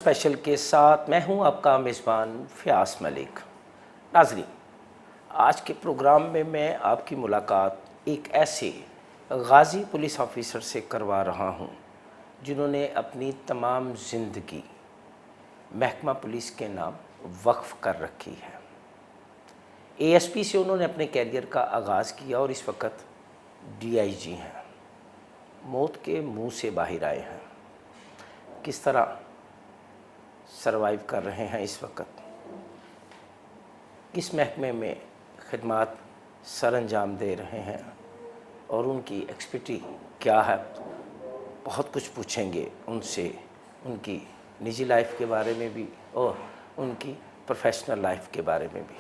Special کے ساتھ میں ہوں آپ کا میزبان فیاض ملک۔ ناظرین، آج کے پروگرام میں آپ کی ملاقات ایک ایسے غازی پولیس آفیسر سے کروا رہا ہوں جنہوں نے اپنی تمام زندگی محکمہ پولیس کے نام وقف کر رکھی ہے۔ اے ایس پی سے انہوں نے اپنے کیریئر کا آغاز کیا اور اس وقت ڈی آئی جی ہیں، موت کے منہ سے باہر آئے ہیں۔ کس طرح سروائیو کر رہے ہیں اس وقت، کس محکمے میں خدمات سر انجام دے رہے ہیں اور ان کی ایکسپرٹی کیا ہے، بہت کچھ پوچھیں گے ان سے، ان کی نجی لائف کے بارے میں بھی اور ان کی پروفیشنل لائف کے بارے میں بھی۔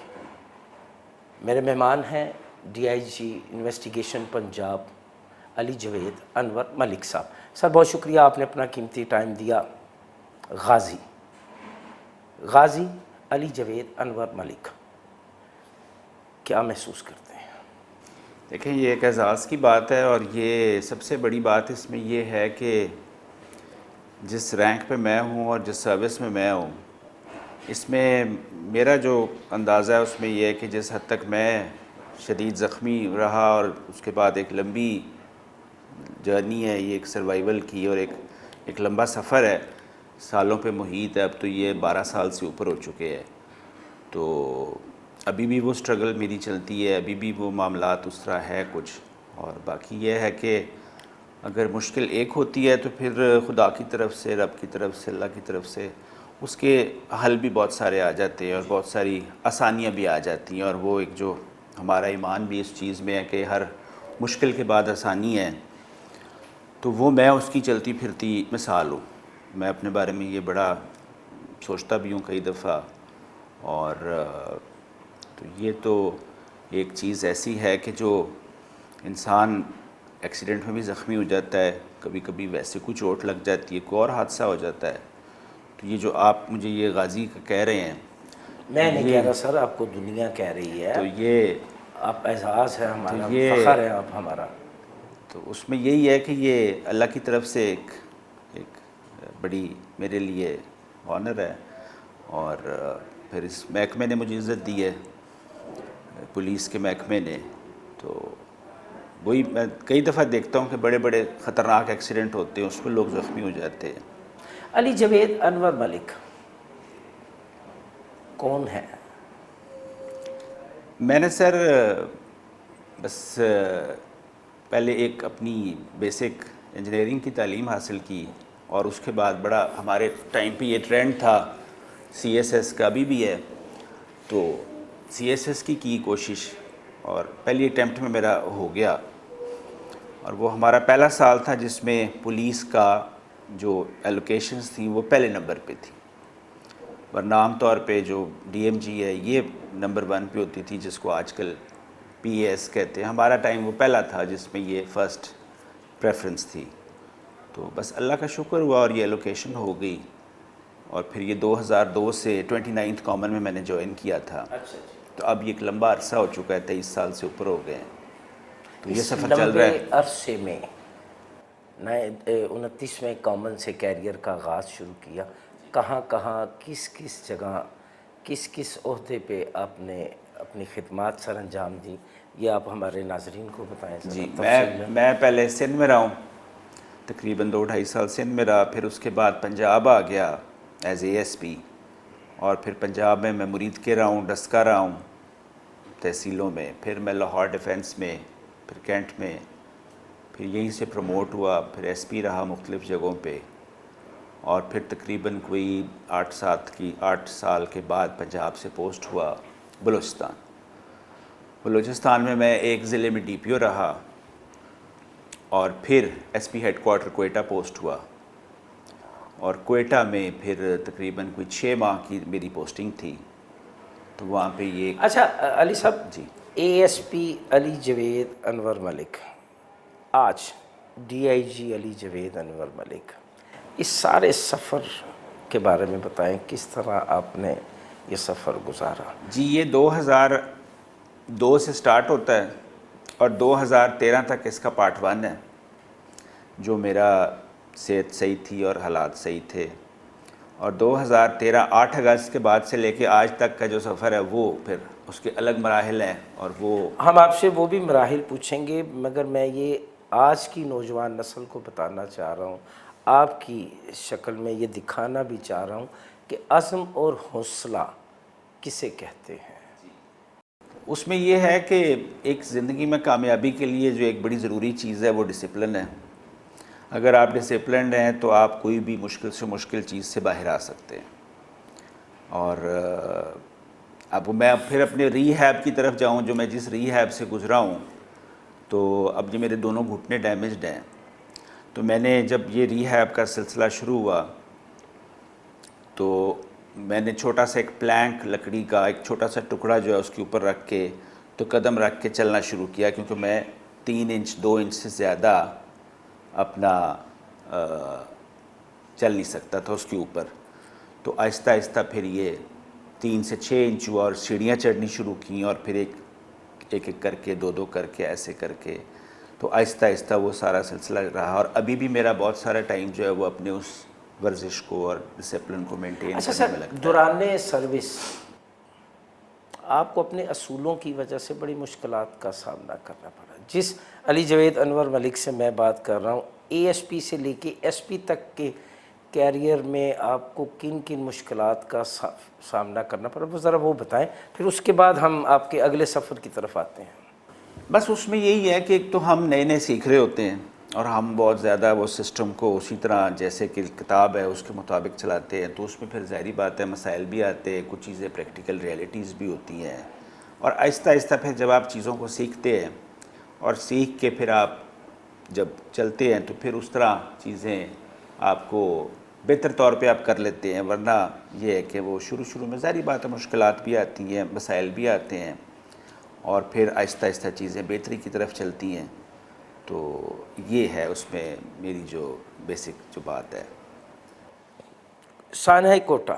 میرے مہمان ہیں D I G investigation Punjab Ali Javed Anwar Malik sahib. Sir بہت شکریہ، آپ نے اپنا قیمتی ٹائم دیا۔ غازی علی جوید انور ملک، کیا محسوس کرتے ہیں؟ دیکھیں، یہ ایک اعزاز کی بات ہے، اور یہ سب سے بڑی بات اس میں یہ ہے کہ جس رینک پہ میں ہوں اور جس سروس میں میں ہوں، اس میں میرا جو اندازہ ہے اس میں یہ ہے کہ جس حد تک میں شدید زخمی رہا اور اس کے بعد ایک لمبی جرنی ہے، یہ ایک سروائیول کی، اور ایک لمبا سفر ہے، سالوں پہ محیط ہے، اب تو یہ 12 سال سے اوپر ہو چکے ہیں، تو ابھی بھی وہ سٹرگل میری چلتی ہے، ابھی بھی وہ معاملات اس طرح ہے کچھ۔ اور باقی یہ ہے کہ اگر مشکل ایک ہوتی ہے تو پھر خدا کی طرف سے، رب کی طرف سے، اللہ کی طرف سے اس کے حل بھی بہت سارے آ جاتے ہیں اور بہت ساری آسانیاں بھی آ جاتی ہیں، اور وہ ایک جو ہمارا ایمان بھی اس چیز میں ہے کہ ہر مشکل کے بعد آسانی ہے، تو وہ میں اس کی چلتی پھرتی مثال ہوں۔ میں اپنے بارے میں یہ بڑا سوچتا بھی ہوں کئی دفعہ، اور تو یہ تو ایک چیز ایسی ہے کہ جو انسان ایکسیڈنٹ میں بھی زخمی ہو جاتا ہے، کبھی کبھی ویسے کوئی چوٹ لگ جاتی ہے، کوئی اور حادثہ ہو جاتا ہے، تو یہ جو آپ مجھے یہ غازی کا کہہ رہے ہیں، میں نہیں کہہ رہا سر، آپ کو دنیا کہہ رہی ہے، تو یہ آپ اعزاز ہے ہمارا، یہ فخر ہے آپ ہمارا۔ تو اس میں یہی ہے کہ یہ اللہ کی طرف سے ایک بڑی میرے لیے آنر ہے، اور پھر اس محکمے نے مجھے عزت دی ہے، پولیس کے محکمے نے، تو وہی میں کئی دفعہ دیکھتا ہوں کہ بڑے بڑے خطرناک ایکسیڈنٹ ہوتے ہیں، اس میں لوگ زخمی ہو جاتے ہیں۔ علی جوید انور ملک کون ہے؟ میں نے سر بس پہلے ایک اپنی بیسک انجینئرنگ کی تعلیم حاصل کی، اور اس کے بعد بڑا ہمارے ٹائم پہ یہ ٹرینڈ تھا سی ایس ایس کا، ابھی بھی ہے، تو سی ایس ایس کی کوشش، اور پہلی اٹیمپٹ میں میرا ہو گیا، اور وہ ہمارا پہلا سال تھا جس میں پولیس کا جو ایلوکیشنز تھیں وہ پہلے نمبر پہ تھی، ورنہ عام طور پہ جو ڈی ایم جی ہے یہ نمبر 1 پہ ہوتی تھی، جس کو آج کل پی اے ایس کہتے ہیں۔ ہمارا ٹائم وہ پہلا تھا جس میں یہ فرسٹ پریفرنس تھی، تو بس اللہ کا شکر ہوا اور یہ ایلوکیشن ہو گئی، اور پھر یہ 2002 سے 29 کامن میں میں نے جوائن کیا تھا، تو اب یہ ایک لمبا عرصہ ہو چکا ہے، 23 سال سے اوپر ہو گئے ہیں، تو یہ سفر چل رہا ہے۔ لمبے عرصے میں 29ویں کامن سے کیریئر کا آغاز شروع کیا، کہاں کہاں کس کس جگہ کس کس عہدے پہ آپ نے اپنی خدمات سر انجام دی، یہ آپ ہمارے ناظرین کو بتائیں ذرا جی، تفصیل۔ میں پہلے سندھ میں رہا ہوں، تقریباً 2-2.5 سال سندھ میں رہا، پھر اس کے بعد پنجاب آ گیا ایز اے ایس پی، اور پھر پنجاب میں مرید کے رہا ہوں، ڈسکا رہا ہوں تحصیلوں میں، پھر میں لاہور ڈیفنس میں، پھر کینٹ میں، پھر یہیں سے پروموٹ ہوا، پھر ایس پی رہا مختلف جگہوں پہ، اور پھر تقریباً کوئی 8 سال کے بعد پنجاب سے پوسٹ ہوا بلوچستان میں ایک ضلع میں ڈی پی او رہا، اور پھر S P headquarter Quetta post ہوا، اور کوئٹہ میں پھر تقریباً کوئی 6 ماہ کی میری پوسٹنگ تھی، تو وہاں پہ یہ اچھا علی صاحب، جی، اے ایس پی علی جوید انور ملک، آج ڈی آئی جی علی جوید انور ملک، اس سارے سفر کے بارے میں بتائیں، کس طرح آپ نے یہ سفر گزارا؟ جی، یہ 2002 سے سٹارٹ ہوتا ہے، اور 2013 تک اس کا پارٹ 1 ہے، جو میرا صحت صحیح تھی اور حالات صحیح تھے، اور 2013 8 اگست کے بعد سے لے کے آج تک کا جو سفر ہے وہ پھر اس کے الگ مراحل ہیں، اور وہ ہم آپ سے وہ بھی مراحل پوچھیں گے، مگر میں یہ آج کی نوجوان نسل کو بتانا چاہ رہا ہوں، آپ کی شکل میں یہ دکھانا بھی چاہ رہا ہوں کہ عزم اور حوصلہ کسے کہتے ہیں۔ اس میں یہ ہے کہ ایک زندگی میں کامیابی کے لیے جو ایک بڑی ضروری چیز ہے وہ ڈسپلن ہے۔ اگر آپ ڈسپلنڈ ہیں تو آپ کوئی بھی مشکل سے مشکل چیز سے باہر آ سکتے ہیں۔ اور اب میں پھر اپنے ری ہیب کی طرف جاؤں، جو میں جس ری ہیب سے گزرا ہوں، تو اب جو میرے دونوں گھٹنے ڈیمیجڈ ہیں، تو میں نے جب یہ ری ہیب کا سلسلہ شروع ہوا تو میں نے چھوٹا سا ایک پلینک لکڑی کا ایک چھوٹا سا ٹکڑا جو ہے اس کے اوپر رکھ کے تو قدم رکھ کے چلنا شروع کیا، کیونکہ میں 3 انچ 2 انچ سے زیادہ اپنا چل نہیں سکتا تھا اس کے اوپر۔ تو آہستہ آہستہ پھر یہ 3 سے 6 انچ ہوا اور سیڑھیاں چڑھنی شروع کیں، اور پھر ایک ایک کر کے 2 کر کے ایسے کر کے، تو آہستہ آہستہ وہ سارا سلسلہ رہا۔ اور ابھی بھی میرا بہت سارا ٹائم جو ہے وہ اپنے اس ورزش کو اور ڈسپلن کو مینٹین اچھا کرنے سر، میں لگتا ہے۔ دوران سروس آپ کو اپنے اصولوں کی وجہ سے بڑی مشکلات کا سامنا کرنا پڑا۔ جس علی جاوید انور ملک سے میں بات کر رہا ہوں، اے ایس پی سے لے کے ایس پی تک کے کیریئر میں آپ کو کن کن مشکلات کا سامنا کرنا پڑا، وہ ذرا وہ بتائیں، پھر اس کے بعد ہم آپ کے اگلے سفر کی طرف آتے ہیں۔ بس اس میں یہی ہے کہ ایک تو ہم نئے نئے سیکھ رہے ہوتے ہیں، اور ہم بہت زیادہ وہ سسٹم کو اسی طرح جیسے کہ کتاب ہے اس کے مطابق چلاتے ہیں، تو اس میں پھر ظاہری بات ہے مسائل بھی آتے ہیں، کچھ چیزیں پریکٹیکل ریئلٹیز بھی ہوتی ہیں، اور آہستہ آہستہ پھر جب آپ چیزوں کو سیکھتے ہیں اور سیکھ کے پھر آپ جب چلتے ہیں تو پھر اس طرح چیزیں آپ کو بہتر طور پہ آپ کر لیتے ہیں۔ ورنہ یہ ہے کہ وہ شروع میں ظاہری بات ہے مشکلات بھی آتی ہیں، مسائل بھی آتے ہیں، اور پھر آہستہ آہستہ چیزیں بہتری کی طرف چلتی ہیں۔ تو یہ ہے اس میں میری جو بیسک جو بات ہے۔ سانحہ کوٹہ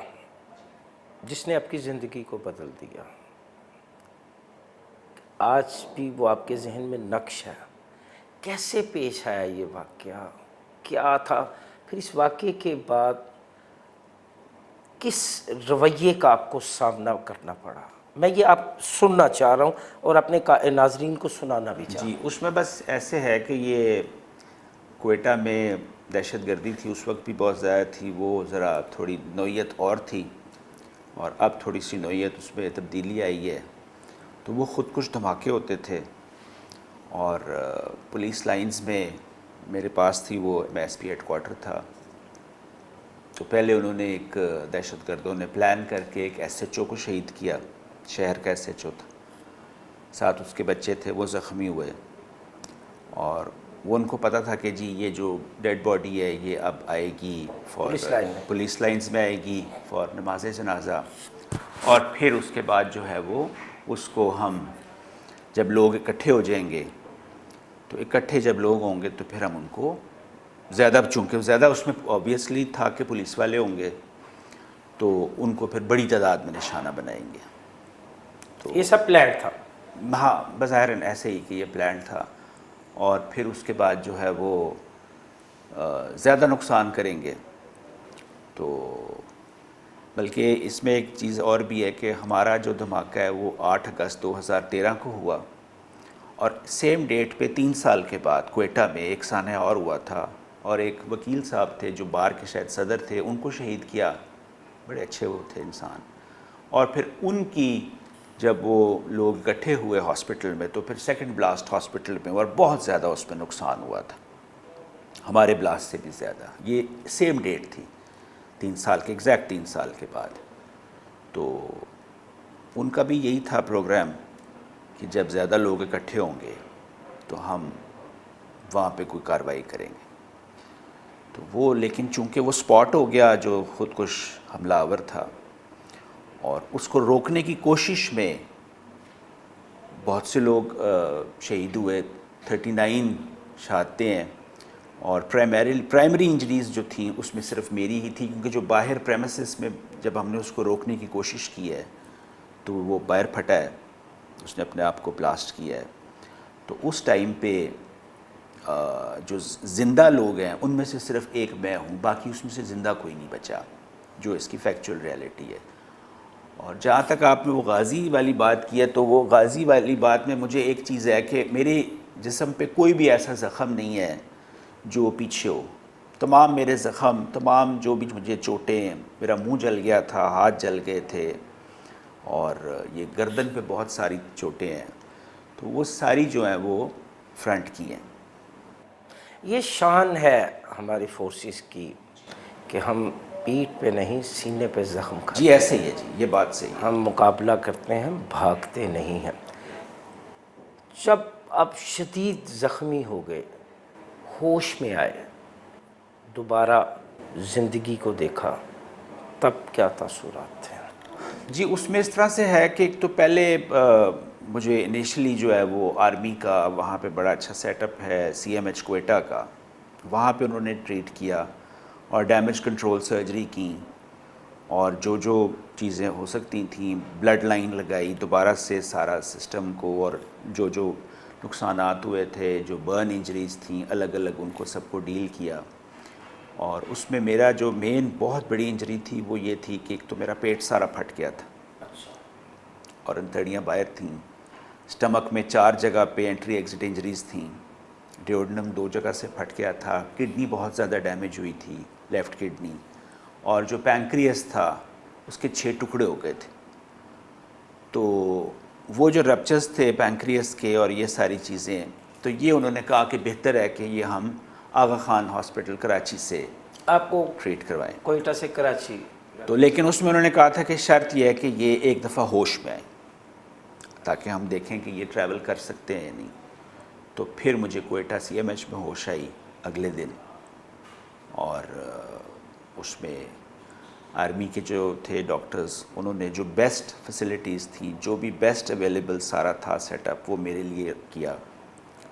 جس نے آپ کی زندگی کو بدل دیا، آج بھی وہ آپ کے ذہن میں نقش ہے، کیسے پیش آیا یہ واقعہ، کیا تھا، پھر اس واقعے کے بعد کس رویے کا آپ کو سامنا کرنا پڑا؟ میں یہ آپ سننا چاہ رہا ہوں اور اپنے ناظرین کو سنانا بھی چاہ رہا ہوں۔ جی، اس میں بس ایسے ہے کہ یہ کوئٹہ میں دہشت گردی تھی، اس وقت بھی بہت زیادہ تھی، وہ ذرا تھوڑی نوعیت اور تھی، اور اب تھوڑی سی نوعیت اس میں تبدیلی آئی ہے۔ تو وہ خود کش دھماکے ہوتے تھے، اور پولیس لائنز میں میرے پاس تھی، وہ میں ایس پی ہیڈ کوارٹر تھا، تو پہلے انہوں نے ایک دہشت گردوں نے پلان کر کے ایک ایس ایچ او کو شہید کیا، شہر کا ایس ایچ او تھا، ساتھ اس کے بچے تھے، وہ زخمی ہوئے، اور وہ ان کو پتہ تھا کہ جی یہ جو ڈیڈ باڈی ہے یہ اب آئے گی پولیس لائنز میں آئے گی فور نماز جنازہ، اور پھر اس کے بعد جو ہے وہ اس کو ہم جب لوگ اکٹھے ہو جائیں گے، تو اکٹھے جب لوگ ہوں گے تو پھر ہم ان کو زیادہ، چونکہ زیادہ اس میں اوبیسلی تھا کہ پولیس والے ہوں گے، تو ان کو پھر بڑی تعداد میں نشانہ بنائیں گے۔ تو یہ سب پلان تھا؟ ہاں، بظاہراً ایسے ہی کہ یہ پلان تھا، اور پھر اس کے بعد جو ہے وہ زیادہ نقصان کریں گے۔ تو بلکہ اس میں ایک چیز اور بھی ہے کہ ہمارا جو دھماکہ ہے وہ 8 اگست 2013 کو ہوا، اور سیم ڈیٹ پہ 3 سال کے بعد کوئٹہ میں ایک سانحہ اور ہوا تھا، اور ایک وکیل صاحب تھے جو بار کے شاید صدر تھے، ان کو شہید کیا، بڑے اچھے وہ تھے انسان، اور پھر ان کی جب وہ لوگ اکٹھے ہوئے ہاسپٹل میں تو پھر سیکنڈ بلاسٹ ہاسپٹل میں، اور بہت زیادہ اس میں نقصان ہوا تھا، ہمارے بلاسٹ سے بھی زیادہ۔ یہ سیم ڈیٹ تھی، 3 سال کے ایگزیکٹ 3 سال کے بعد۔ تو ان کا بھی یہی تھا پروگرام کہ جب زیادہ لوگ اکٹھے ہوں گے تو ہم وہاں پہ کوئی کارروائی کریں گے۔ تو وہ لیکن چونکہ وہ سپاٹ ہو گیا جو خودکش حملہ آور تھا، اور اس کو روکنے کی کوشش میں بہت سے لوگ شہید ہوئے، 39 شہادتیں ہیں، اور پرائمری انجریز جو تھیں اس میں صرف میری ہی تھی، کیونکہ جو باہر پریمیسز میں جب ہم نے اس کو روکنے کی کوشش کی ہے تو وہ باہر پھٹا ہے، اس نے اپنے آپ کو بلاسٹ کیا ہے۔ تو اس ٹائم پہ جو زندہ لوگ ہیں ان میں سے صرف ایک میں ہوں، باقی اس میں سے زندہ کوئی نہیں بچا۔ جو اس کی فیکچول ریالٹی ہے. اور جہاں تک آپ نے وہ غازی والی بات کی ہے تو وہ غازی والی بات میں مجھے ایک چیز ہے کہ میرے جسم پہ کوئی بھی ایسا زخم نہیں ہے جو پیچھے ہو. تمام میرے زخم، تمام جو بھی مجھے چوٹیں، میرا منہ جل گیا تھا، ہاتھ جل گئے تھے، اور یہ گردن پہ بہت ساری چوٹیں ہیں، تو وہ ساری جو ہیں وہ فرنٹ کی ہیں. یہ شان ہے ہماری فورسز کی کہ ہم پیٹھ پہ نہیں سینے پہ زخم کھاتے جی ایسے ہی ہے جی، یہ بات صحیح ہے. ہم مقابلہ کرتے ہیں، بھاگتے نہیں ہیں. جب آپ شدید زخمی ہو گئے، ہوش میں آئے، دوبارہ زندگی کو دیکھا، تب کیا تاثرات تھے؟ جی اس میں اس طرح سے ہے کہ ایک تو پہلے مجھے انیشلی جو ہے وہ آرمی کا وہاں پہ بڑا اچھا سیٹ اپ ہے CMH کوئٹہ کا، وہاں پہ انہوں نے ٹریٹ کیا اور ڈیمیج کنٹرول سرجری کی، اور جو جو چیزیں ہو سکتی تھیں، بلڈ لائن لگائی دوبارہ سے سارا سسٹم کو، اور جو جو نقصانات ہوئے تھے، جو برن انجریز تھیں الگ الگ ان کو سب کو ڈیل کیا. اور اس میں میرا جو مین بہت بڑی انجری تھی وہ یہ تھی کہ ایک تو میرا پیٹ سارا پھٹ گیا تھا اور انتڑیاں باہر تھیں. اسٹمک میں 4 جگہ پہ انٹری ایگزٹ انجریز تھیں. ڈیوڈنم 2 جگہ سے پھٹ گیا تھا. کڈنی بہت زیادہ ڈیمیج ہوئی تھی، لیفٹ کڈنی. اور جو پینکریس تھا اس کے 6 ٹکڑے ہو گئے تھے. تو وہ جو رپچرز تھے پینکریس کے اور یہ ساری چیزیں، تو یہ انہوں نے کہا کہ بہتر ہے کہ یہ ہم آغا خان ہاسپٹل کراچی سے آپ کو ٹریٹ کروائیں. کوئٹہ سے کراچی؟ تو لیکن اس میں انہوں نے کہا تھا کہ شرط یہ ہے کہ یہ ایک دفعہ ہوش میں آئیں تاکہ ہم دیکھیں کہ یہ ٹریول کر سکتے ہیں یا نہیں. تو پھر مجھے کوئٹہ CMH میں ہوش آئی اگلے دن، اور اس میں آرمی کے جو تھے ڈاکٹرز انہوں نے جو بیسٹ فیسلٹیز تھیں، جو بھی بیسٹ اویلیبل سارا تھا سیٹ اپ، وہ میرے لیے کیا.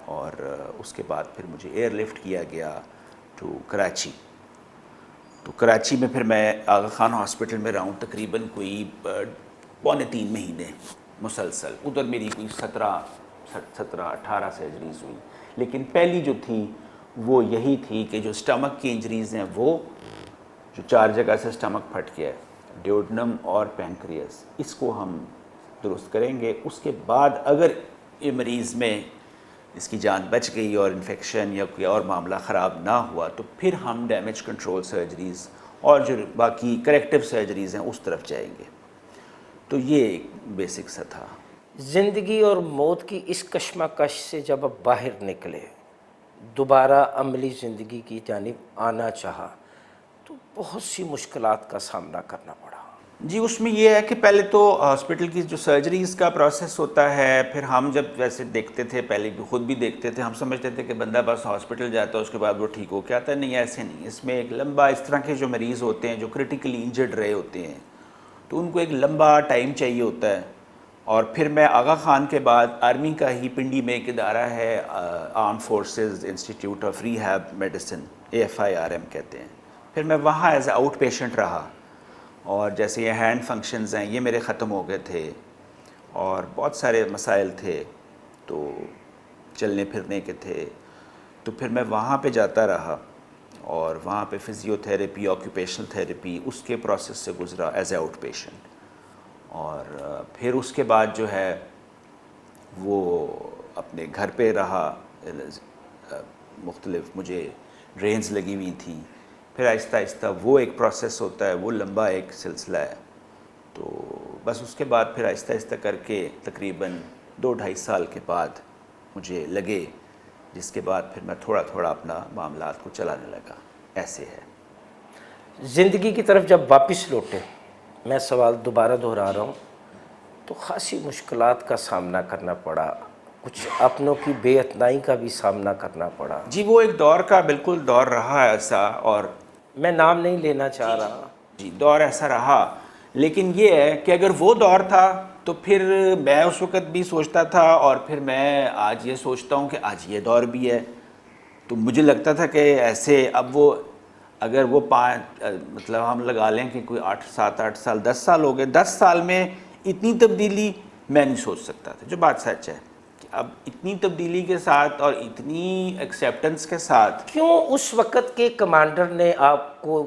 اور اس کے بعد پھر مجھے ایئر لفٹ کیا گیا ٹو کراچی. تو کراچی میں پھر میں آغا خان ہاسپٹل میں رہا ہوں تقریباً کوئی 2.25 مہینے مسلسل. ادھر میری کوئی 17-18 سرجریز ہوئی، لیکن پہلی جو تھی وہ یہی تھی کہ جو اسٹمک کی انجریز ہیں، وہ جو 4 جگہ سے اسٹمک پھٹ گیا ہے، ڈیوڈنم اور پینکریس، اس کو ہم درست کریں گے. اس کے بعد اگر یہ مریض میں اس کی جان بچ گئی اور انفیکشن یا کوئی اور معاملہ خراب نہ ہوا تو پھر ہم ڈیمیج کنٹرول سرجریز اور جو باقی کریکٹیو سرجریز ہیں اس طرف جائیں گے. تو یہ ایک بیسک سا تھا. زندگی اور موت کی اس کشمکش سے جب آپ باہر نکلے، دوبارہ عملی زندگی کی جانب آنا چاہا، تو بہت سی مشکلات کا سامنا کرنا پڑا. جی اس میں یہ ہے کہ پہلے تو ہاسپٹل کی جو سرجریز کا پروسیس ہوتا ہے، پھر ہم جب ویسے دیکھتے تھے، پہلے بھی خود بھی دیکھتے تھے، ہم سمجھتے تھے کہ بندہ بس ہاسپٹل جاتا ہے اس کے بعد وہ ٹھیک ہو کے آتا ہے. نہیں، ایسے نہیں. اس میں ایک لمبا، اس طرح کے جو مریض ہوتے ہیں جو کریٹیکلی انجرڈ رہے ہوتے ہیں تو ان کو ایک لمبا ٹائم چاہیے ہوتا ہے. اور پھر میں آغا خان کے بعد آرمی کا ہی پنڈی میں ایک ادارہ ہے، armed forces institute of rehab medicine, AFIRM کہتے ہیں. پھر میں وہاں ایز اے آؤٹ پیشنٹ رہا، اور جیسے یہ ہینڈ فنکشنز ہیں یہ میرے ختم ہو گئے تھے، اور بہت سارے مسائل تھے تو چلنے پھرنے کے تھے. تو پھر میں وہاں پہ جاتا رہا، اور وہاں پہ فزیو تھیراپی، آکوپیشنل تھیراپی، اس کے پروسیس سے گزرا ایز اے آؤٹ پیشنٹ. اور پھر اس کے بعد جو ہے وہ اپنے گھر پہ رہا. مختلف مجھے ڈرینز لگی ہوئی تھیں. پھر آہستہ آہستہ وہ ایک پروسیس ہوتا ہے، وہ لمبا ایک سلسلہ ہے. تو بس اس کے بعد پھر آہستہ آہستہ کر کے تقریباً 2-2.5 سال کے بعد مجھے لگے، جس کے بعد پھر میں تھوڑا تھوڑا اپنا معاملات کو چلانے لگا. ایسے ہے. زندگی کی طرف جب واپس لوٹے، میں سوال دوبارہ دہرا رہا ہوں، تو خاصی مشکلات کا سامنا کرنا پڑا، کچھ اپنوں کی بے اتنائی کا بھی سامنا کرنا پڑا. جی وہ ایک دور کا بالکل دور رہا ایسا، اور میں نام نہیں لینا چاہ رہا. جی دور ایسا رہا. لیکن یہ ہے کہ اگر وہ دور تھا تو پھر میں اس وقت بھی سوچتا تھا، اور پھر میں آج یہ سوچتا ہوں کہ آج یہ دور بھی ہے. تو مجھے لگتا تھا کہ ایسے اب وہ اگر وہ مطلب ہم لگا لیں کہ کوئی 7-8 سال 10 سال ہو گئے، 10 سال میں اتنی تبدیلی میں نہیں سوچ سکتا تھا. جو بات سچ ہے کہ اب اتنی تبدیلی کے ساتھ اور اتنی ایکسیپٹنس کے ساتھ. کیوں اس وقت کے کمانڈر نے آپ کو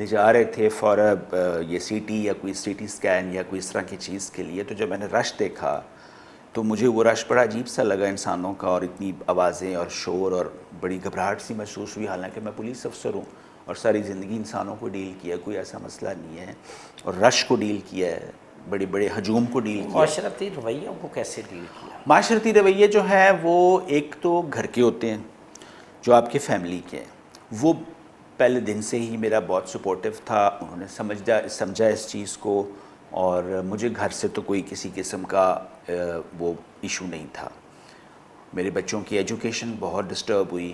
لے جا رہے تھے فار یہ سی ٹی یا کوئی سی ٹی اسکین یا کوئی اس طرح کی چیز کے لیے. تو جب میں نے رش دیکھا تو مجھے وہ رش بڑا عجیب سا لگا انسانوں کا, اور اتنی آوازیں اور شور اور بڑی گھبراہٹ سی محسوس ہوئی, حالانکہ میں پولیس افسر ہوں اور ساری زندگی انسانوں کو ڈیل کیا, کوئی ایسا مسئلہ نہیں ہے, اور رش کو ڈیل کیا ہے, بڑے بڑے ہجوم کو ڈیل کیا. معاشرتی رویوں کو کیسے ڈیل کیا؟ معاشرتی رویے جو ہیں وہ ایک تو گھر کے ہوتے ہیں جو آپ کے فیملی کے ہیں, وہ پہلے دن سے ہی میرا بہت سپورٹیو تھا, انہوں نے سمجھا اس چیز کو, اور مجھے گھر سے تو کوئی کسی قسم کا وہ ایشو نہیں تھا. میرے بچوں کی ایجوکیشن بہت ڈسٹرب ہوئی,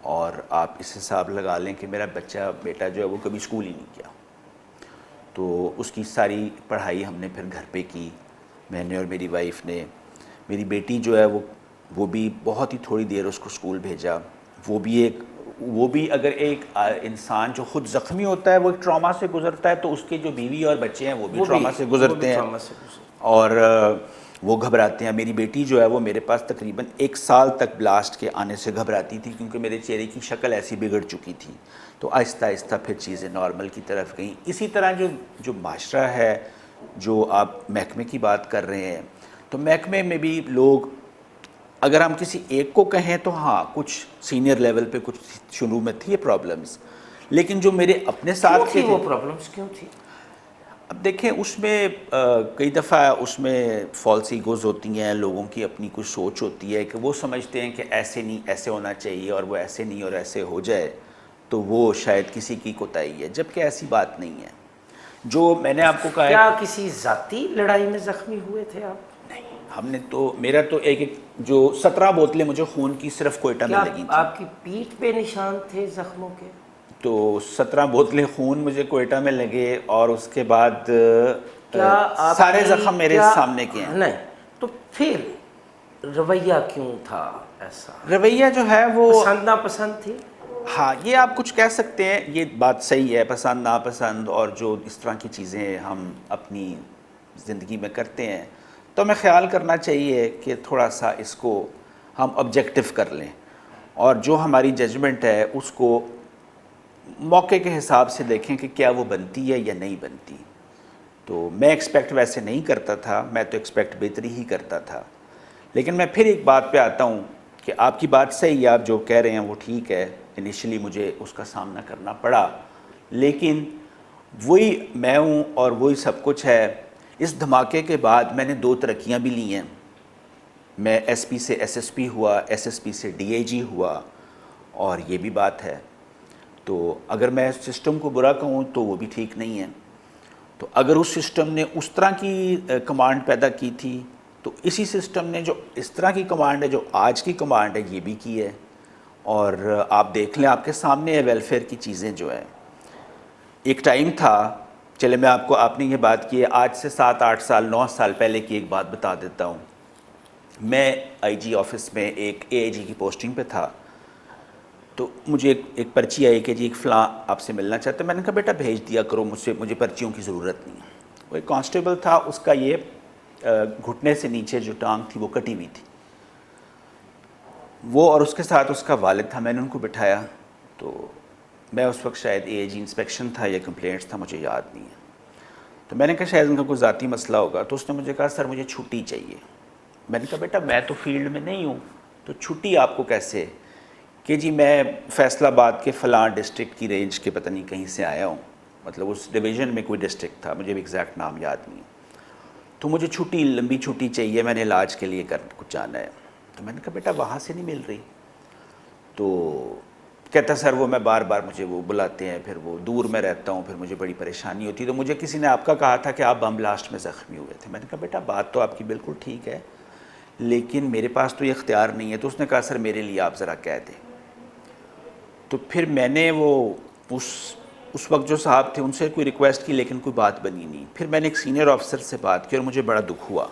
اور آپ اس حساب لگا لیں کہ میرا بیٹا جو ہے وہ کبھی اسکول ہی نہیں کیا. تو اس کی ساری پڑھائی ہم نے پھر گھر پہ کی, میں نے اور میری وائف نے. میری بیٹی جو ہے وہ بھی بہت ہی تھوڑی دیر اس کو اسکول بھیجا. وہ بھی اگر ایک انسان جو خود زخمی ہوتا ہے وہ ایک ٹراما سے گزرتا ہے, تو اس کے جو بیوی اور بچے ہیں وہ بھی ٹراما سے گزرتے ہیں اور وہ گھبراتے ہیں. میری بیٹی جو ہے وہ میرے پاس تقریباً 1 سال تک بلاسٹ کے آنے سے گھبراتی تھی, کیونکہ میرے چہرے کی شکل ایسی بگڑ چکی تھی. تو آہستہ آہستہ پھر چیزیں نارمل کی طرف گئیں. اسی طرح جو معاشرہ ہے, جو آپ محکمے کی بات کر رہے ہیں, تو محکمے میں بھی لوگ, اگر ہم کسی ایک کو کہیں تو ہاں کچھ سینئر لیول پہ کچھ شروع میں تھی یہ پرابلمز, لیکن جو میرے اپنے ساتھ کے وہ پرابلمز کیوں تھی؟ اب دیکھیں اس میں کئی دفعہ اس میں فالس ایگوز ہوتی ہیں, لوگوں کی اپنی کچھ سوچ ہوتی ہے کہ وہ سمجھتے ہیں کہ ایسے نہیں ایسے ہونا چاہیے, اور وہ ایسے نہیں اور ایسے ہو جائے تو وہ شاید کسی کی کوتاہی ہے, جبکہ ایسی بات نہیں ہے. جو میں نے آپ کو کہا ہے, کیا کسی ذاتی لڑائی میں زخمی ہوئے تھے آپ؟ ہم نے تو, میرا تو ایک جو 17 بوتلیں مجھے خون کی صرف کوئٹہ میں لگی تھیں. آپ کی پیٹھ پہ نشان تھے زخموں کے؟ تو 17 بوتلیں خون مجھے کوئٹہ میں لگے, اور اس کے بعد سارے زخم میرے سامنے کے ہیں. نہیں تو پھر رویہ کیوں تھا ایسا؟ رویہ جو ہے وہ پسند ناپسند تھی؟ ہاں, یہ آپ کچھ کہہ سکتے ہیں, یہ بات صحیح ہے, پسند ناپسند اور جو اس طرح کی چیزیں ہم اپنی زندگی میں کرتے ہیں, تو ہمیں خیال کرنا چاہیے کہ تھوڑا سا اس کو ہم آبجیکٹیو کر لیں, اور جو ہماری ججمنٹ ہے اس کو موقع کے حساب سے دیکھیں کہ کیا وہ بنتی ہے یا نہیں بنتی. تو میں ایکسپیکٹ ویسے نہیں کرتا تھا, میں تو ایکسپیکٹ بہتری ہی کرتا تھا. لیکن میں پھر ایک بات پہ آتا ہوں کہ آپ کی بات صحیح ہے, آپ جو کہہ رہے ہیں وہ ٹھیک ہے, انیشلی مجھے اس کا سامنا کرنا پڑا, لیکن وہی میں ہوں اور وہی سب کچھ ہے. اس دھماکے کے بعد میں نے 2 ترقیاں بھی لی ہیں. میں ایس پی سے ایس ایس پی ہوا, ایس ایس پی سے ڈی آئی جی ہوا, اور یہ بھی بات ہے. تو اگر میں سسٹم کو برا کہوں تو وہ بھی ٹھیک نہیں ہے. تو اگر اس سسٹم نے اس طرح کی کمانڈ پیدا کی تھی, تو اسی سسٹم نے جو اس طرح کی کمانڈ ہے, جو آج کی کمانڈ ہے, یہ بھی کی ہے. اور آپ دیکھ لیں, آپ کے سامنے ہے ویلفیئر کی چیزیں جو ہیں. ایک ٹائم تھا, چلے میں آپ نے یہ بات کی ہے, آج سے 7-8 سال 9 سال پہلے کی ایک بات بتا دیتا ہوں. میں آئی جی آفس میں ایک اے آئی جی کی پوسٹنگ پہ تھا. تو مجھے ایک پرچی آئی کہ جی ایک فلاں آپ سے ملنا چاہتا ہے. میں نے کہا بیٹا بھیج دیا کرو, مجھے پرچیوں کی ضرورت نہیں ہے. وہ ایک کانسٹیبل تھا, اس کا یہ گھٹنے سے نیچے جو ٹانگ تھی وہ کٹی ہوئی تھی. وہ اور اس کے ساتھ اس کا والد تھا. میں نے ان کو بٹھایا, تو میں اس وقت شاید اے آئی جی انسپیکشن تھا یا کمپلینٹس تھا, مجھے یاد نہیں ہے. تو میں نے کہا شاید ان کا کوئی ذاتی مسئلہ ہوگا. تو اس نے مجھے کہا سر مجھے چھٹی چاہیے. میں نے کہا بیٹا میں تو فیلڈ میں نہیں ہوں, تو چھٹی آپ کو کیسے؟ کہ جی میں فیصل آباد کے فلاں ڈسٹرکٹ کی رینج کے پتہ نہیں کہیں سے آیا ہوں, مطلب اس ڈویژن میں کوئی ڈسٹرکٹ تھا, مجھے بھی ایگزیکٹ نام یاد نہیں. تو مجھے چھٹی, لمبی چھٹی چاہیے, میں نے علاج کے لیے کچھ جانا ہے. تو میں نے کہا بیٹا وہاں سے نہیں مل رہی. تو کہتا سر وہ میں بار بار مجھے وہ بلاتے ہیں, پھر وہ دور میں رہتا ہوں, پھر مجھے بڑی پریشانی ہوتی. تو مجھے کسی نے آپ کا کہا تھا کہ آپ بم بلاسٹ میں زخمی ہوئے تھے. میں نے کہا بیٹا بات تو آپ کی بالکل ٹھیک ہے, لیکن میرے پاس تو یہ اختیار نہیں ہے. تو اس نے کہا سر میرے لیے آپ ذرا کہہ دیں. تو پھر میں نے وہ اس وقت جو صاحب تھے ان سے کوئی ریکویسٹ کی, لیکن کوئی بات بنی نہیں. پھر میں نے ایک سینئر آفیسر سے بات کی, اور مجھے بڑا دکھ ہوا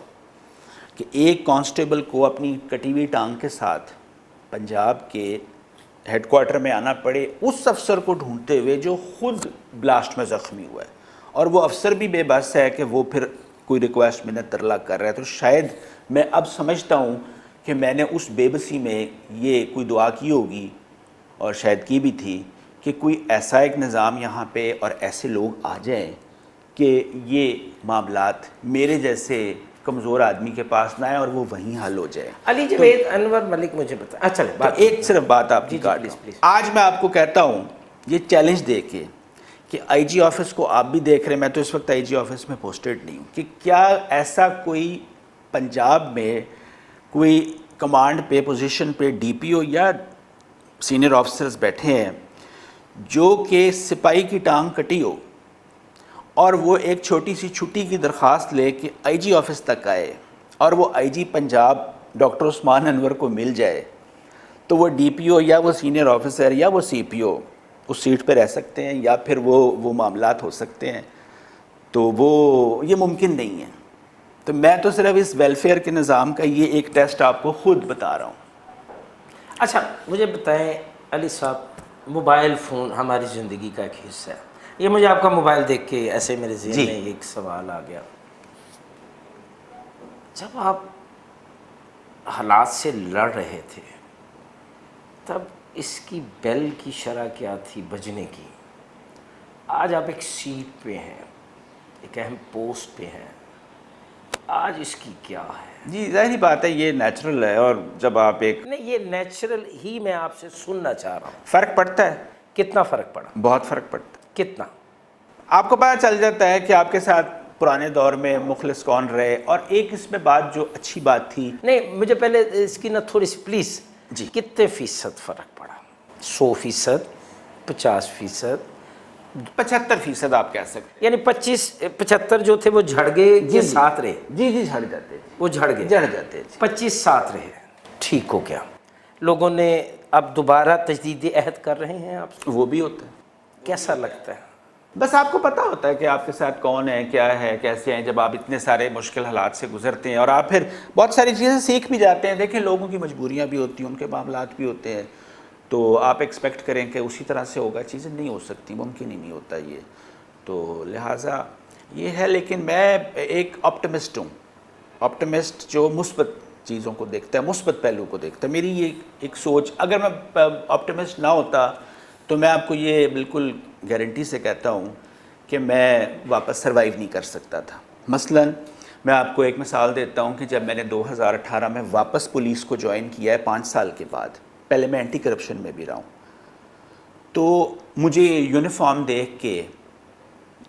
کہ ایک کانسٹیبل کو اپنی کٹی ہوئی ٹانگ کے ساتھ پنجاب کے ہیڈ کوارٹر میں آنا پڑے, اس افسر کو ڈھونڈتے ہوئے جو خود بلاسٹ میں زخمی ہوا ہے. اور وہ افسر بھی بے بس ہے کہ وہ پھر کوئی ریکویسٹ منت ترلا کر رہا ہے. تو شاید میں اب سمجھتا ہوں کہ میں نے اس بے بسی میں یہ کوئی دعا کی ہوگی, اور شاید کی بھی تھی, کہ کوئی ایسا ایک نظام یہاں پہ اور ایسے لوگ آ جائیں کہ یہ معاملات میرے جیسے کمزور آدمی کے پاس نہ آئے اور وہ وہیں حل ہو جائے. علی جوید انور ملک مجھے بتا. چلے بات ایک صرف بات آپ کی کاٹ رہا ہوں. آج میں آپ کو کہتا ہوں یہ چیلنج دے کے کہ آئی جی آفس کو آپ بھی دیکھ رہے ہیں, میں تو اس وقت آئی جی آفس میں پوسٹڈ نہیں ہوں, کہ کیا ایسا کوئی پنجاب میں کوئی کمانڈ پہ پوزیشن پہ ڈی پی او یا سینئر آفیسرز بیٹھے ہیں جو کہ سپاہی کی ٹانگ کٹی ہو اور وہ ایک چھوٹی سی چھٹی کی درخواست لے کے آئی جی آفس تک آئے اور وہ آئی جی پنجاب ڈاکٹر عثمان انور کو مل جائے تو وہ ڈی پی او یا وہ سینئر آفیسر یا وہ سی پی او اس سیٹ پہ رہ سکتے ہیں یا پھر وہ معاملات ہو سکتے ہیں, تو وہ یہ ممکن نہیں ہے. تو میں تو صرف اس ویلفیئر کے نظام کا یہ ایک ٹیسٹ آپ کو خود بتا رہا ہوں. اچھا مجھے بتائیں علی صاحب, موبائل فون ہماری زندگی کا ایک حصہ ہے. یہ مجھے آپ کا موبائل دیکھ کے ایسے میرے ذہن میں ایک سوال آ گیا, جب آپ حالات سے لڑ رہے تھے تب اس کی بیل کی شرح کیا تھی بجنے کی؟ آج آپ ایک سیٹ پہ ہیں, ایک اہم پوسٹ پہ ہیں, آج اس کی کیا ہے؟ جی ظاہری بات ہے یہ نیچرل ہے, اور جب آپ ایک نہیں یہ نیچرل ہی میں آپ سے سننا چاہ رہا ہوں. فرق پڑتا ہے, کتنا فرق پڑا؟ بہت فرق پڑتا ہے. کتنا؟ آپ کو پتہ چل جاتا ہے کہ آپ کے ساتھ پرانے دور میں مخلص کون رہے, اور ایک اس میں بات جو اچھی بات تھی. نہیں مجھے پہلے اس کی نا تھوڑی سی پلیز, جی کتنے فیصد فرق پڑا؟ 100%, 50%, 75% آپ کہہ سکتے یعنی 75 جو تھے وہ جھڑ گئے, یہ ساتھ رہے؟ جی جی جھڑ جاتے, وہ جھڑ گئے, جھڑ جاتے. 25 ساتھ رہے. ٹھیک ہو گیا. لوگوں نے اب دوبارہ تجدید عہد کر رہے ہیں آپ سے, وہ بھی ہوتا ہے. کیسا لگتا ہے؟ بس آپ کو پتہ ہوتا ہے کہ آپ کے ساتھ کون ہے, کیا ہے, کیسے ہیں, جب آپ اتنے سارے مشکل حالات سے گزرتے ہیں اور آپ پھر بہت ساری چیزیں سیکھ بھی جاتے ہیں. دیکھیں لوگوں کی مجبوریاں بھی ہوتی ہیں, ان کے معاملات بھی ہوتے ہیں, تو آپ ایکسپیکٹ کریں کہ اسی طرح سے ہوگا, چیزیں نہیں ہو سکتی, ممکن ہی نہیں ہوتا یہ. تو لہٰذا یہ ہے, لیکن میں ایک آپٹمسٹ ہوں, آپٹمسٹ جو مثبت چیزوں کو دیکھتا ہے, مثبت پہلو کو دیکھتا ہے. میری یہ ایک سوچ, اگر میں آپٹمسٹ نہ ہوتا تو میں آپ کو یہ بالکل گارنٹی سے کہتا ہوں کہ میں واپس سروائیو نہیں کر سکتا تھا. مثلاً میں آپ کو ایک مثال دیتا ہوں کہ جب میں نے 2018 میں واپس پولیس کو جوائن کیا ہے 5 سال کے بعد, پہلے میں اینٹی کرپشن میں بھی رہا ہوں, تو مجھے یونیفارم دیکھ کے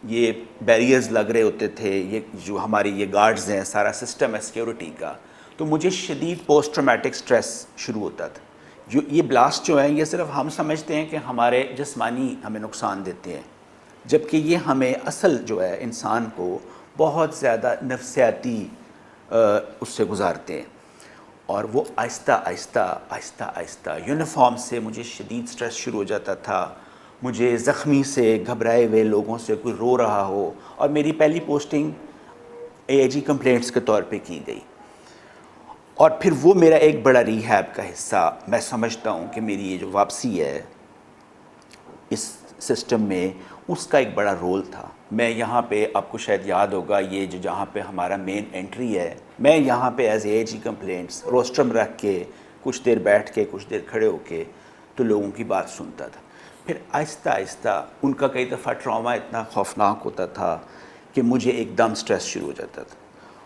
یہ بیریئرز لگ رہے ہوتے تھے, یہ جو ہماری یہ گارڈز ہیں, سارا سسٹم ہے سیکیورٹی کا, تو مجھے شدید پوسٹ ٹرامیٹک سٹریس شروع ہوتا تھا. جو یہ بلاسٹ جو ہیں یہ صرف ہم سمجھتے ہیں کہ ہمارے جسمانی ہمیں نقصان دیتے ہیں, جبکہ یہ ہمیں اصل جو ہے انسان کو بہت زیادہ نفسیاتی اس سے گزارتے ہیں. اور وہ آہستہ آہستہ آہستہ آہستہ یونیفارم سے مجھے شدید سٹریس شروع ہو جاتا تھا. مجھے زخمی سے, گھبرائے ہوئے لوگوں سے کوئی رو رہا ہو, اور میری پہلی پوسٹنگ اے آئی جی کمپلینٹس کے طور پہ کی گئی, اور پھر وہ میرا ایک بڑا ریہیب کا حصہ میں سمجھتا ہوں کہ میری یہ جو واپسی ہے اس سسٹم میں, اس کا ایک بڑا رول تھا. میں یہاں پہ, آپ کو شاید یاد ہوگا, یہ جو جہاں پہ ہمارا مین انٹری ہے, میں یہاں پہ as A G complaints rostrum رکھ کے کچھ دیر بیٹھ کے کچھ دیر کھڑے ہو کے تو لوگوں کی بات سنتا تھا. پھر آہستہ آہستہ ان کا کئی دفعہ ٹراما اتنا خوفناک ہوتا تھا کہ مجھے ایک دم سٹریس شروع ہو جاتا تھا.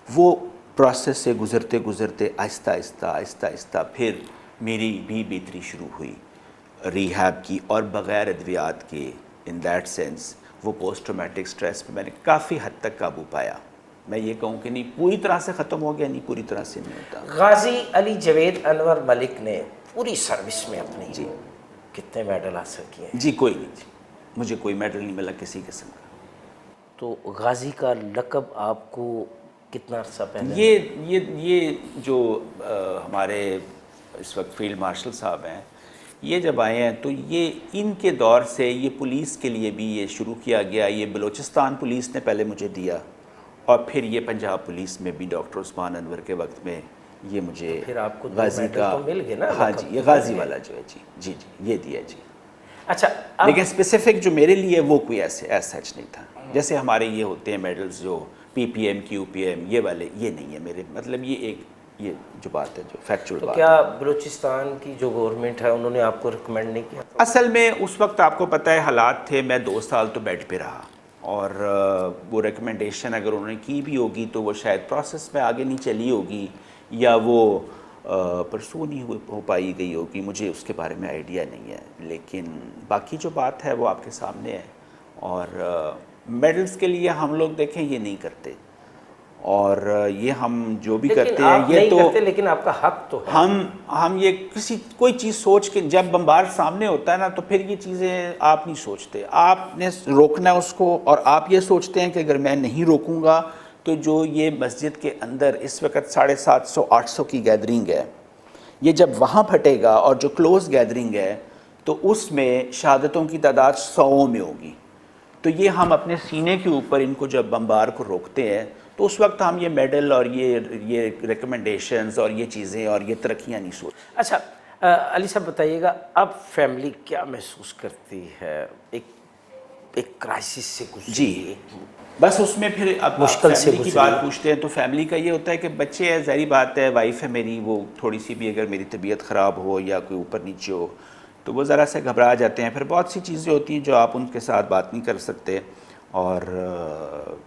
وہ پروسیس سے گزرتے گزرتے آہستہ آہستہ آہستہ آہستہ پھر میری بھی بہتری شروع ہوئی ریہیب کی, اور بغیر ادویات کے. ان دیٹ سینس وہ پوسٹ ٹرامیٹک سٹریس پہ میں نے کافی حد تک قابو پایا. میں یہ کہوں کہ نہیں پوری طرح سے ختم ہو گیا, نہیں پوری طرح سے نہیں ہوتا. غازی علی جوید انور ملک نے پوری سروس میں اپنی جی کتنے میڈل حاصل کیے ہیں؟ جی کوئی نہیں, جی مجھے کوئی میڈل نہیں ملا کسی قسم کا. تو غازی کا لقب آپ کو کتنا عرصہ پہلے؟ یہ جو ہمارے اس وقت فیلڈ مارشل صاحب ہیں, یہ جب آئے ہیں تو یہ ان کے دور سے یہ پولیس کے لیے بھی یہ شروع کیا گیا. یہ بلوچستان پولیس نے پہلے مجھے دیا, اور پھر یہ پنجاب پولیس میں بھی ڈاکٹر عثمان انور کے وقت میں یہ مجھے پھر آپ کو غازی کا تو مل گئے نا. ہاں جی, یہ غازی والا جو ہے, جی جی جی یہ دیا جی. اچھا لیکن اسپیسیفک جو میرے لیے وہ کوئی ایسے سچ نہیں تھا. جیسے ہمارے یہ ہوتے ہیں میڈلز جو پی P M Q P M یہ والے, یہ نہیں ہے میرے. مطلب یہ جو بات ہے، جو فیکچول تو بات ہے۔ کیا بلوچستان کی جو گورنمنٹ ہے انہوں نے آپ کو ریکمینڈ نہیں کیا؟ اصل میں اس وقت آپ کو پتہ ہے حالات تھے، میں 2 سال تو بیڈ پہ رہا، اور وہ ریکمنڈیشن اگر انہوں نے کی بھی ہوگی تو وہ شاید پروسیس میں آگے نہیں چلی ہوگی، یا وہ پرسو نہیں ہو پائی گئی ہوگی، مجھے اس کے بارے میں آئیڈیا نہیں ہے۔ لیکن باقی جو بات ہے وہ آپ کے سامنے ہے، اور میڈلز کے لیے ہم لوگ دیکھیں یہ نہیں کرتے، اور یہ ہم جو بھی لیکن کرتے ہیں آپ یہ نہیں تو کرتے، لیکن آپ کا حق تو ہے۔ ہم یہ کوئی چیز سوچ کے، جب بمبار سامنے ہوتا ہے نا تو پھر یہ چیزیں آپ نہیں سوچتے، آپ نے روکنا ہے اس کو، اور آپ یہ سوچتے ہیں کہ اگر میں نہیں روکوں گا تو جو یہ مسجد کے اندر اس وقت 750-800 کی گیدرنگ ہے، یہ جب وہاں پھٹے گا، اور جو کلوز گیدرنگ ہے تو اس میں شہادتوں کی تعداد 100 میں ہوگی، تو یہ ہم اپنے سینے کے اوپر ان کو جب بمبار کو روکتے ہیں تو اس وقت ہم یہ میڈل اور یہ ریکمنڈیشنز اور یہ چیزیں اور یہ ترقیاں نہیں سوچتے۔ اچھا علی صاحب بتائیے گا، اب فیملی کیا محسوس کرتی ہے ایک کرائسس سے گزری؟ جی، بس اس میں پھر اب مشکل سے فیملی کی گزری۔ بات پوچھتے ہیں تو فیملی کا یہ ہوتا ہے کہ بچے ہے، ظاہری بات ہے، وائف ہے میری، وہ تھوڑی سی بھی اگر میری طبیعت خراب ہو یا کوئی اوپر نیچے ہو تو وہ ذرا سے گھبرا جاتے ہیں، پھر بہت سی چیزیں ہوتی ہیں جو آپ ان کے ساتھ بات نہیں کر سکتے، اور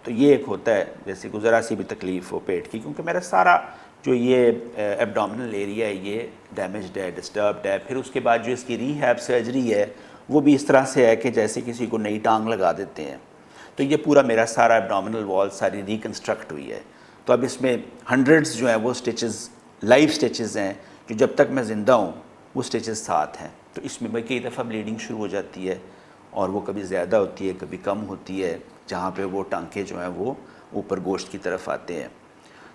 تو یہ ایک ہوتا ہے جیسے کہ ذرا سی بھی تکلیف ہو پیٹ کی، کیونکہ میرا سارا جو یہ ایبڈومنل ایریا ہے یہ ڈیمیجڈ ہے، ڈسٹربڈ ہے، پھر اس کے بعد جو اس کی ری ہیب سرجری ہے وہ بھی اس طرح سے ہے کہ جیسے کسی کو نئی ٹانگ لگا دیتے ہیں، تو یہ پورا میرا سارا ایبڈومنل وال ساری ریکنسٹرکٹ ہوئی ہے، تو اب اس میں ہنڈریڈز جو ہیں وہ سٹیچز، لائیو سٹیچز ہیں، جو جب تک میں زندہ ہوں وہ سٹیچز ساتھ ہیں، تو اس میں کئی دفعہ بلیڈنگ شروع ہو جاتی ہے، اور وہ کبھی زیادہ ہوتی ہے کبھی کم ہوتی ہے، جہاں پہ وہ ٹانکے جو ہیں وہ اوپر گوشت کی طرف آتے ہیں،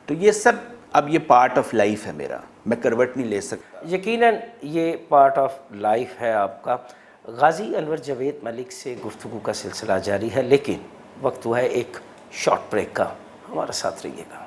تو یہ سب اب یہ پارٹ آف لائف ہے میرا، میں کروٹ نہیں لے سکتا۔ یقیناً یہ پارٹ آف لائف ہے آپ کا۔ غازی انور جاوید ملک سے گفتگو کا سلسلہ جاری ہے، لیکن وقت ہوا ہے ایک شارٹ بریک کا، ہمارا ساتھ رہیے گا۔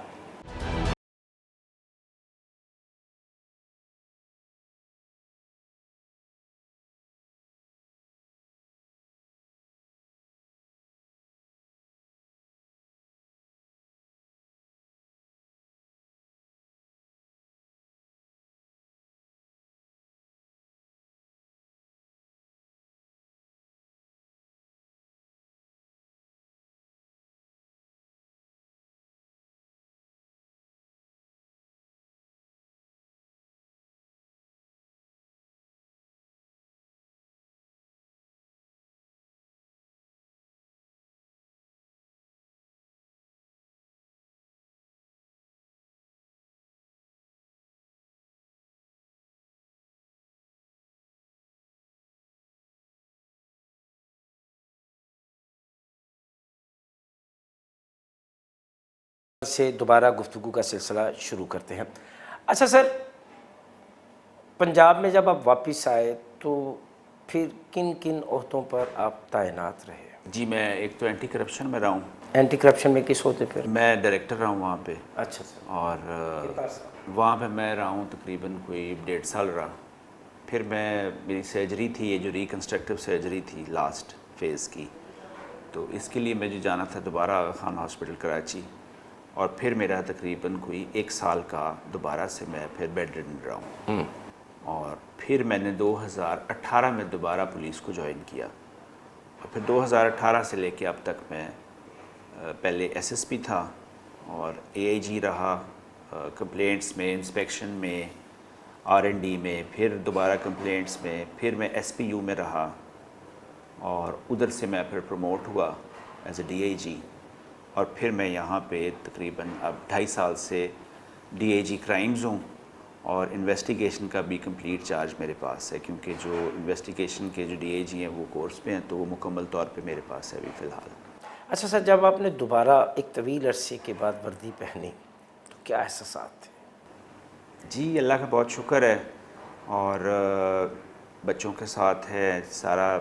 سے دوبارہ گفتگو کا سلسلہ شروع کرتے ہیں۔ اچھا سر، پنجاب میں جب آپ واپس آئے تو پھر کن کن عہدوں پر آپ تعینات رہے؟ جی، میں ایک تو اینٹی کرپشن میں رہا ہوں، اینٹی کرپشن میں کس عہدے پہ؟ میں ڈائریکٹر رہا ہوں وہاں پہ، اچھا سر، اور وہاں پہ میں رہا ہوں تقریباً کوئی 1.5 سال رہا، پھر میری سرجری تھی، یہ جو ریکنسٹرکٹیو سرجری تھی لاسٹ فیز کی، تو اس کے لیے مجھے جانا تھا دوبارہ آغا خان ہاسپٹل کراچی، اور پھر میرا تقریباً کوئی 1 سال کا دوبارہ سے میں پھر بیڈ ریڈن رہا ہوں، اور پھر میں نے 2018 میں دوبارہ پولیس کو جوائن کیا، اور پھر 2018 سے لے کے اب تک میں پہلے ایس ایس پی تھا، اور اے آئی جی رہا، کمپلینٹس میں، انسپیکشن میں، آر این ڈی میں، پھر دوبارہ کمپلینٹس میں، پھر میں ایس پی یو میں رہا، اور ادھر سے میں پھر پروموٹ ہوا ایز اے ڈی آئی جی، اور پھر میں یہاں پہ تقریباً اب 2.5 سال سے ڈی آئی جی کرائمز ہوں، اور انویسٹیگیشن کا بھی کمپلیٹ چارج میرے پاس ہے، کیونکہ جو انویسٹیگیشن کے جو ڈی آئی جی ہیں وہ کورس پہ ہیں، تو وہ مکمل طور پہ میرے پاس ہے ابھی فی الحال۔ اچھا سر، جب آپ نے دوبارہ ایک طویل عرصے کے بعد وردی پہنی تو کیا احساسات تھے؟ جی، اللہ کا بہت شکر ہے، اور بچوں کے ساتھ ہے سارا،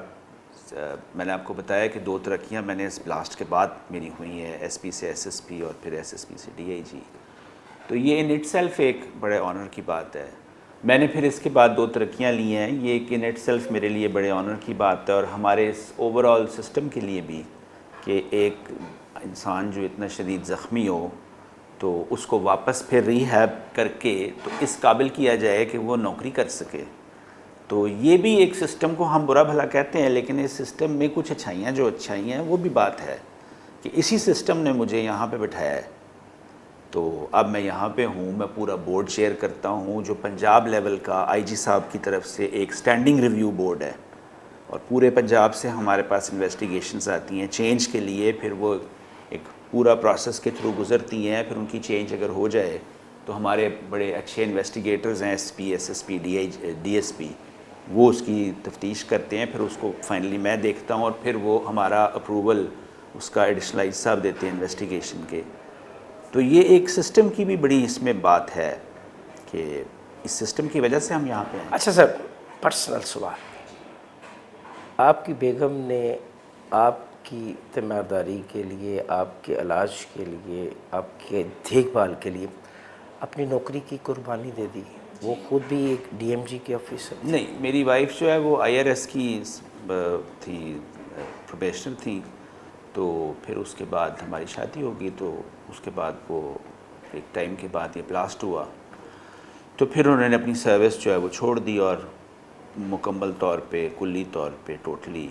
میں نے آپ کو بتایا کہ 2 ترقیاں میں نے اس بلاسٹ کے بعد میری ہوئی ہیں، ایس پی سے ایس ایس پی اور پھر ایس ایس پی سے ڈی آئی جی، تو یہ ان اٹ سیلف ایک بڑے آنر کی بات ہے۔ میں نے پھر اس کے بعد 2 ترقیاں لی ہیں، یہ ایک ان اٹ سیلف میرے لیے بڑے آنر کی بات ہے، اور ہمارے اس اوور آل سسٹم کے لیے بھی، کہ ایک انسان جو اتنا شدید زخمی ہو تو اس کو واپس پھر ریہیب کر کے تو اس قابل کیا جائے کہ وہ نوکری کر سکے. تو یہ بھی ایک سسٹم کو ہم برا بھلا کہتے ہیں، لیکن اس سسٹم میں کچھ اچھائیاں ہیں وہ بھی بات ہے کہ اسی سسٹم نے مجھے یہاں پہ بٹھایا ہے. تو اب میں یہاں پہ ہوں، میں پورا بورڈ چیئر کرتا ہوں جو پنجاب لیول کا آئی جی صاحب کی طرف سے ایک سٹینڈنگ ریویو بورڈ ہے، اور پورے پنجاب سے ہمارے پاس انویسٹیگیشنز آتی ہیں چینج کے لیے. پھر وہ ایک پورا پروسیس کے تھرو گزرتی ہیں، پھر ان کی چینج اگر ہو جائے تو ہمارے بڑے اچھے انویسٹیگیٹرز ہیں، S P, S S P, D S P, وہ اس کی تفتیش کرتے ہیں. پھر اس کو فائنلی میں دیکھتا ہوں، اور پھر وہ ہمارا اپروول اس کا ایڈیشنل آئی جی صاحب دیتے ہیں انویسٹیگیشن کے. تو یہ ایک سسٹم کی بھی بڑی اس میں بات ہے کہ اس سسٹم کی وجہ سے ہم یہاں پہ ہیں. اچھا سر، پرسنل سوال، آپ کی بیگم نے آپ کی تیمارداری کے لیے، آپ کے علاج کے لیے، آپ کے دیکھ بھال کے لیے اپنی نوکری کی قربانی دے دی. وہ خود بھی ایک ڈی ایم جی کے آفیسر تھی. نہیں، میری وائف جو ہے وہ آئی آر ایس کی تھی، پروبیشنر تھیں. تو پھر اس کے بعد ہماری شادی ہوگی، تو اس کے بعد وہ ایک ٹائم کے بعد یہ بلاسٹ ہوا، تو پھر انہوں نے اپنی سروس جو ہے وہ چھوڑ دی، اور مکمل طور پہ، کلی طور پہ، ٹوٹلی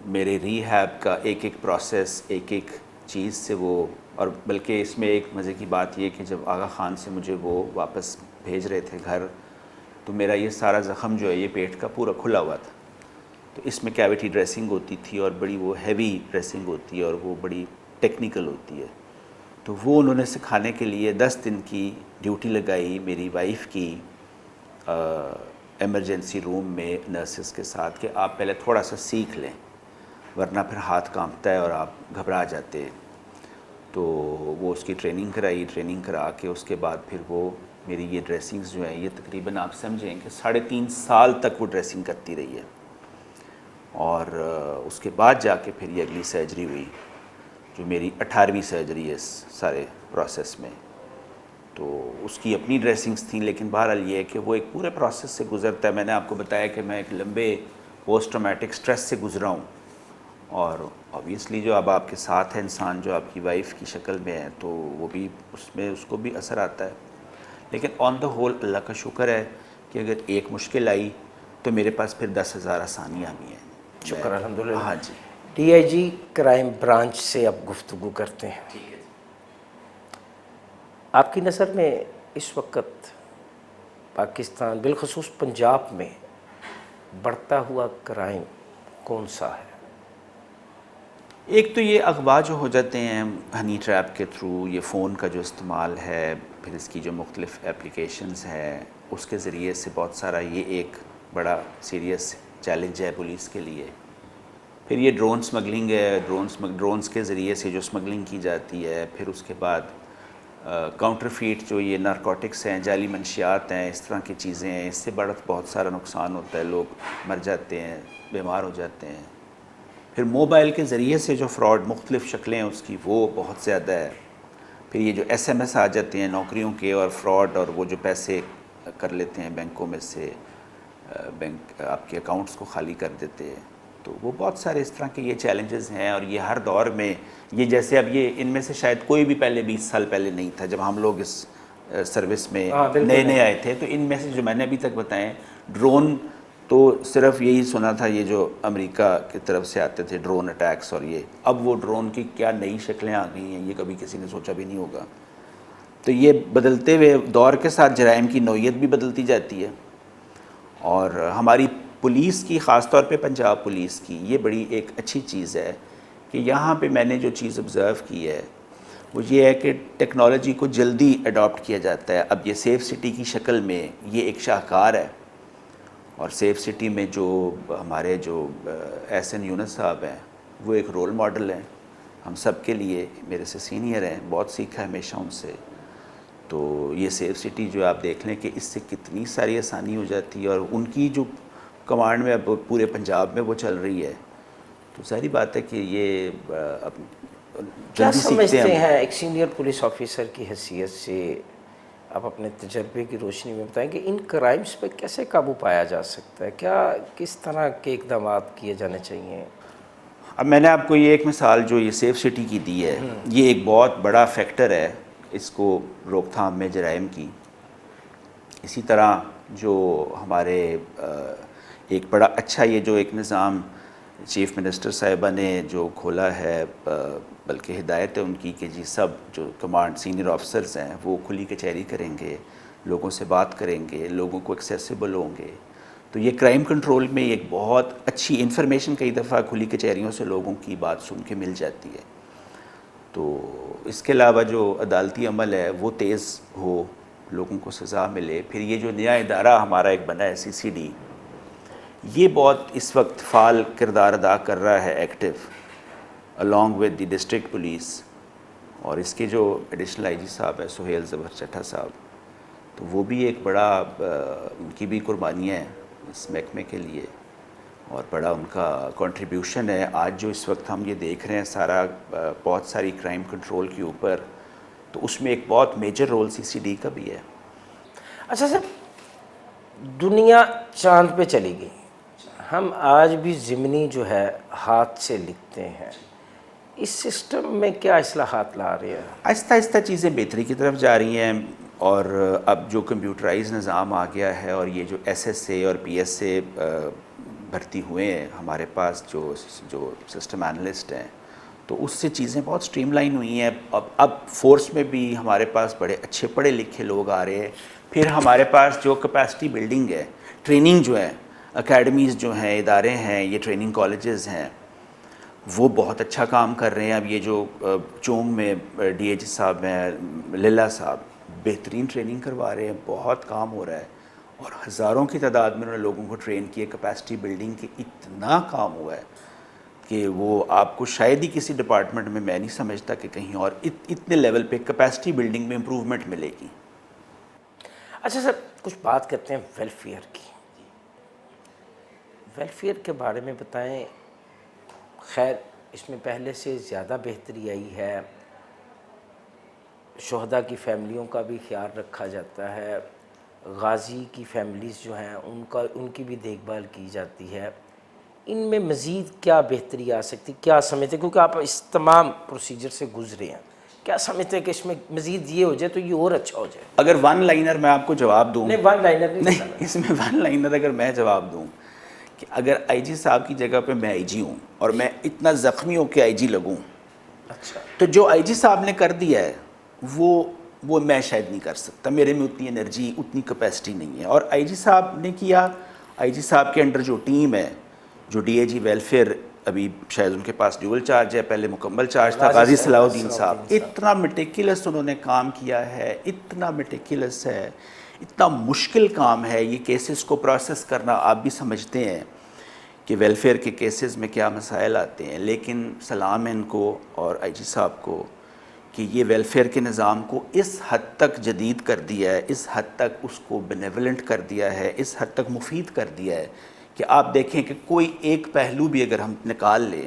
میرے ریہیب کا ایک ایک پروسیس، ایک ایک چیز سے وہ. اور بلکہ اس میں ایک مزے کی بات یہ کہ جب آغا خان سے مجھے وہ واپس بھیج رہے تھے گھر، تو میرا یہ سارا زخم جو ہے یہ پیٹ کا پورا کھلا ہوا تھا. تو اس میں کیویٹی ڈریسنگ ہوتی تھی، اور بڑی وہ ہیوی ڈریسنگ ہوتی ہے، اور وہ بڑی ٹیکنیکل ہوتی ہے. تو وہ انہوں نے سکھانے کے لیے 10 دن کی ڈیوٹی لگائی میری وائف کی ایمرجنسی روم میں نرسز کے ساتھ کہ آپ پہلے تھوڑا سا سیکھ لیں، ورنہ پھر ہاتھ کانپتا ہے اور آپ گھبرا جاتے ہیں. تو وہ اس کی ٹریننگ کرائی، ٹریننگ کرا کے اس کے بعد پھر وہ میری یہ ڈریسنگز جو ہیں یہ تقریباً آپ سمجھیں کہ 3.5 سال تک وہ ڈریسنگ کرتی رہی ہے. اور اس کے بعد جا کے پھر یہ اگلی سرجری ہوئی جو میری 18ویں سرجری ہے اس سارے پروسیس میں. تو اس کی اپنی ڈریسنگز تھیں، لیکن بہرحال یہ ہے کہ وہ ایک پورے پروسیس سے گزرتا ہے. میں نے آپ کو بتایا کہ میں ایک لمبے پوسٹ ٹرامیٹک سٹریس سے گزرا ہوں، اور آبویسلی جو اب آپ کے ساتھ ہے انسان جو آپ کی وائف کی شکل میں ہے، تو وہ بھی اس کو بھی اثر آتا ہے. لیکن آن دا ہول اللہ کا شکر ہے کہ اگر ایک مشکل آئی تو میرے پاس پھر 10,000 آسانیاں بھی ہیں. شکر الحمدللہ. ہاں جی. D I G crime branch سے اب گفتگو کرتے ہیں. ٹھیک ہے. آپ کی نظر میں اس وقت پاکستان بالخصوص پنجاب میں بڑھتا ہوا کرائم کون سا ہے؟ ایک تو یہ اغوا جو ہو جاتے ہیں ہنی ٹریپ کے تھرو، یہ فون کا جو استعمال ہے، پھر اس کی جو مختلف اپلیکیشنز ہیں اس کے ذریعے سے بہت سارا، یہ ایک بڑا سیریس چیلنج ہے پولیس کے لیے. پھر یہ ڈرون سمگلنگ ہے، ڈرونز کے ذریعے سے جو سمگلنگ کی جاتی ہے. پھر اس کے بعد کاؤنٹر فیٹ جو یہ نارکوٹکس ہیں، جعلی منشیات ہیں، اس طرح کی چیزیں ہیں. اس سے بہت سارا نقصان ہوتا ہے، لوگ مر جاتے ہیں، بیمار ہو جاتے ہیں. پھر موبائل کے ذریعے سے جو فراڈ، مختلف شکلیں اس کی، وہ بہت زیادہ ہے. پھر یہ جو ایس ایم ایس آ جاتے ہیں نوکریوں کے، اور فراڈ، اور وہ جو پیسے کر لیتے ہیں بینکوں میں سے، بینک آپ کے اکاؤنٹس کو خالی کر دیتے ہیں. تو وہ بہت سارے اس طرح کے یہ چیلنجز ہیں، اور یہ ہر دور میں یہ، جیسے اب یہ ان میں سے شاید کوئی بھی پہلے 20 سال پہلے نہیں تھا جب ہم لوگ اس سروس میں نئے نئے آئے تھے. تو ان میں سے جو میں نے ابھی تک بتائیں، ڈرون تو صرف یہی سنا تھا، یہ جو امریکہ کی طرف سے آتے تھے ڈرون اٹیکس، اور یہ اب وہ ڈرون کی کیا نئی شکلیں آ گئی ہیں، یہ کبھی کسی نے سوچا بھی نہیں ہوگا. تو یہ بدلتے ہوئے دور کے ساتھ جرائم کی نوعیت بھی بدلتی جاتی ہے. اور ہماری پولیس کی، خاص طور پہ پنجاب پولیس کی، یہ بڑی ایک اچھی چیز ہے کہ یہاں پہ میں نے جو چیز آبزرو کی ہے وہ یہ ہے کہ ٹیکنالوجی کو جلدی اڈاپٹ کیا جاتا ہے. اب یہ سیف سٹی کی شکل میں یہ ایک شاہکار ہے. اور سیف سٹی میں جو ہمارے جو احسن یونس صاحب ہیں، وہ ایک رول ماڈل ہیں ہم سب کے لیے. میرے سے سینئر ہیں، بہت سیکھا ہے ہمیشہ ان سے. تو یہ سیف سٹی جو آپ دیکھ لیں کہ اس سے کتنی ساری آسانی ہو جاتی ہے، اور ان کی جو کمانڈ میں اب پورے پنجاب میں وہ چل رہی ہے. تو ظاہری بات ہے کہ یہ اب کیا جلدی سیکھتے سمجھتے ہم. ہیں ایک سینئر پولیس آفیسر کی حیثیت سے، آپ اپنے تجربے کی روشنی میں بتائیں کہ ان کرائمز پہ کیسے قابو پایا جا سکتا ہے؟ کیا کس طرح کے اقدامات کیے جانے چاہیے؟ اب میں نے آپ کو یہ ایک مثال جو یہ سیف سٹی کی دی ہے، یہ ایک بہت بڑا فیکٹر ہے اس کو روک تھام میں جرائم کی. اسی طرح جو ہمارے ایک بڑا اچھا یہ جو ایک نظام چیف منسٹر صاحبہ نے جو کھولا ہے، بلکہ ہدایت ہے ان کی کہ جی سب جو کمانڈ سینئر آفیسرز ہیں وہ کھلی کچہری کریں گے، لوگوں سے بات کریں گے، لوگوں کو ایکسیسیبل ہوں گے. تو یہ کرائم کنٹرول میں ایک بہت اچھی انفارمیشن کئی دفعہ کھلی کچہریوں سے لوگوں کی بات سن کے مل جاتی ہے. تو اس کے علاوہ جو عدالتی عمل ہے وہ تیز ہو، لوگوں کو سزا ملے. پھر یہ جو نیا ادارہ ہمارا ایک بنا ہے CCD، یہ بہت اس وقت فعال کردار ادا کر رہا ہے، active along with the district police. اور اس کے جو ایڈیشنل IG صاحب ہیں سہیل ظفر چٹھا صاحب، تو وہ بھی ایک بڑا ان کی بھی قربانیاں ہیں اس محکمے کے لیے، اور بڑا ان کا کنٹریبیوشن ہے. آج جو اس وقت ہم یہ دیکھ رہے ہیں سارا بہت ساری کرائم کنٹرول کے اوپر، تو اس میں ایک بہت میجر رول CCD کا بھی ہے. اچھا سر، دنیا چاند پہ چلی گئی، ہم آج بھی ضمنی جو ہے ہاتھ سے لکھتے ہیں. اس سسٹم میں کیا اصلاحات لا رہے ہیں؟ آہستہ آہستہ چیزیں بہتری کی طرف جا رہی ہیں، اور اب جو کمپیوٹرائز نظام آ گیا ہے، اور یہ جو SSA اور PSA بھرتی ہوئے ہیں ہمارے پاس جو سسٹم انالسٹ ہیں، تو اس سے چیزیں بہت سٹریم لائن ہوئی ہیں. اب فورس میں بھی ہمارے پاس بڑے اچھے پڑھے لکھے لوگ آ رہے ہیں. پھر ہمارے پاس جو کیپیسٹی بلڈنگ ہے، ٹریننگ جو ہے، اکیڈمیز جو ہیں، ادارے ہیں، یہ ٹریننگ کالجز ہیں، وہ بہت اچھا کام کر رہے ہیں. اب یہ جو چونگ میں DIG صاحب ہیں، للہ صاحب، بہترین ٹریننگ کروا رہے ہیں، بہت کام ہو رہا ہے، اور ہزاروں کی تعداد میں انہوں نے لوگوں کو ٹرین کیے. کیپیسٹی بلڈنگ کے اتنا کام ہوا ہے کہ وہ آپ کو شاید ہی کسی ڈپارٹمنٹ میں نہیں سمجھتا کہ کہیں اور اتنے لیول پہ کیپیسٹی بلڈنگ میں امپروومنٹ ملے گی. اچھا سر، کچھ بات کرتے ہیں ویلفیئر کی. ویلفیئر کے بارے میں بتائیں. خیر اس میں پہلے سے زیادہ بہتری آئی ہے، شہداء کی فیملیوں کا بھی خیال رکھا جاتا ہے، غازی کی فیملیز جو ہیں ان کی بھی دیکھ بھال کی جاتی ہے. ان میں مزید کیا بہتری آ سکتی، کیا سمجھتے ہیں؟ کیونکہ آپ اس تمام پروسیجر سے گزرے ہیں، کیا سمجھتے ہیں کہ اس میں مزید یہ ہو جائے تو یہ اور اچھا ہو جائے؟ اگر ون لائنر میں آپ کو جواب دوں، نہیں ون لائنر نہیں، اس میں ون لائنر اگر میں جواب دوں کہ اگر IG صاحب کی جگہ پہ میں IG ہوں اور میں اتنا زخمی ہو کے IG لگوں، اچھا، تو جو IG صاحب نے کر دیا ہے وہ میں شاید نہیں کر سکتا. میرے میں اتنی انرجی، اتنی کیپیسٹی نہیں ہے. اور IG صاحب نے کیا، IG صاحب کے انڈر جو ٹیم ہے، جو DIG ویلفیئر، ابھی شاید ان کے پاس ڈیول چارج ہے، پہلے مکمل چارج تھا، غازی صلاح الدین صاحب، اتنا میٹیکولس انہوں نے کام کیا ہے، اتنا میٹیکولس ہے، اتنا مشکل کام ہے یہ کیسز کو پروسیس کرنا. آپ بھی سمجھتے ہیں کہ ویلفیئر کے کیسز میں کیا مسائل آتے ہیں، لیکن سلام ہے ان کو اور IG صاحب کو کہ یہ ویلفیئر کے نظام کو اس حد تک جدید کر دیا ہے، اس حد تک اس کو بینیولنٹ کر دیا ہے، اس حد تک مفید کر دیا ہے کہ آپ دیکھیں کہ کوئی ایک پہلو بھی اگر ہم نکال لیں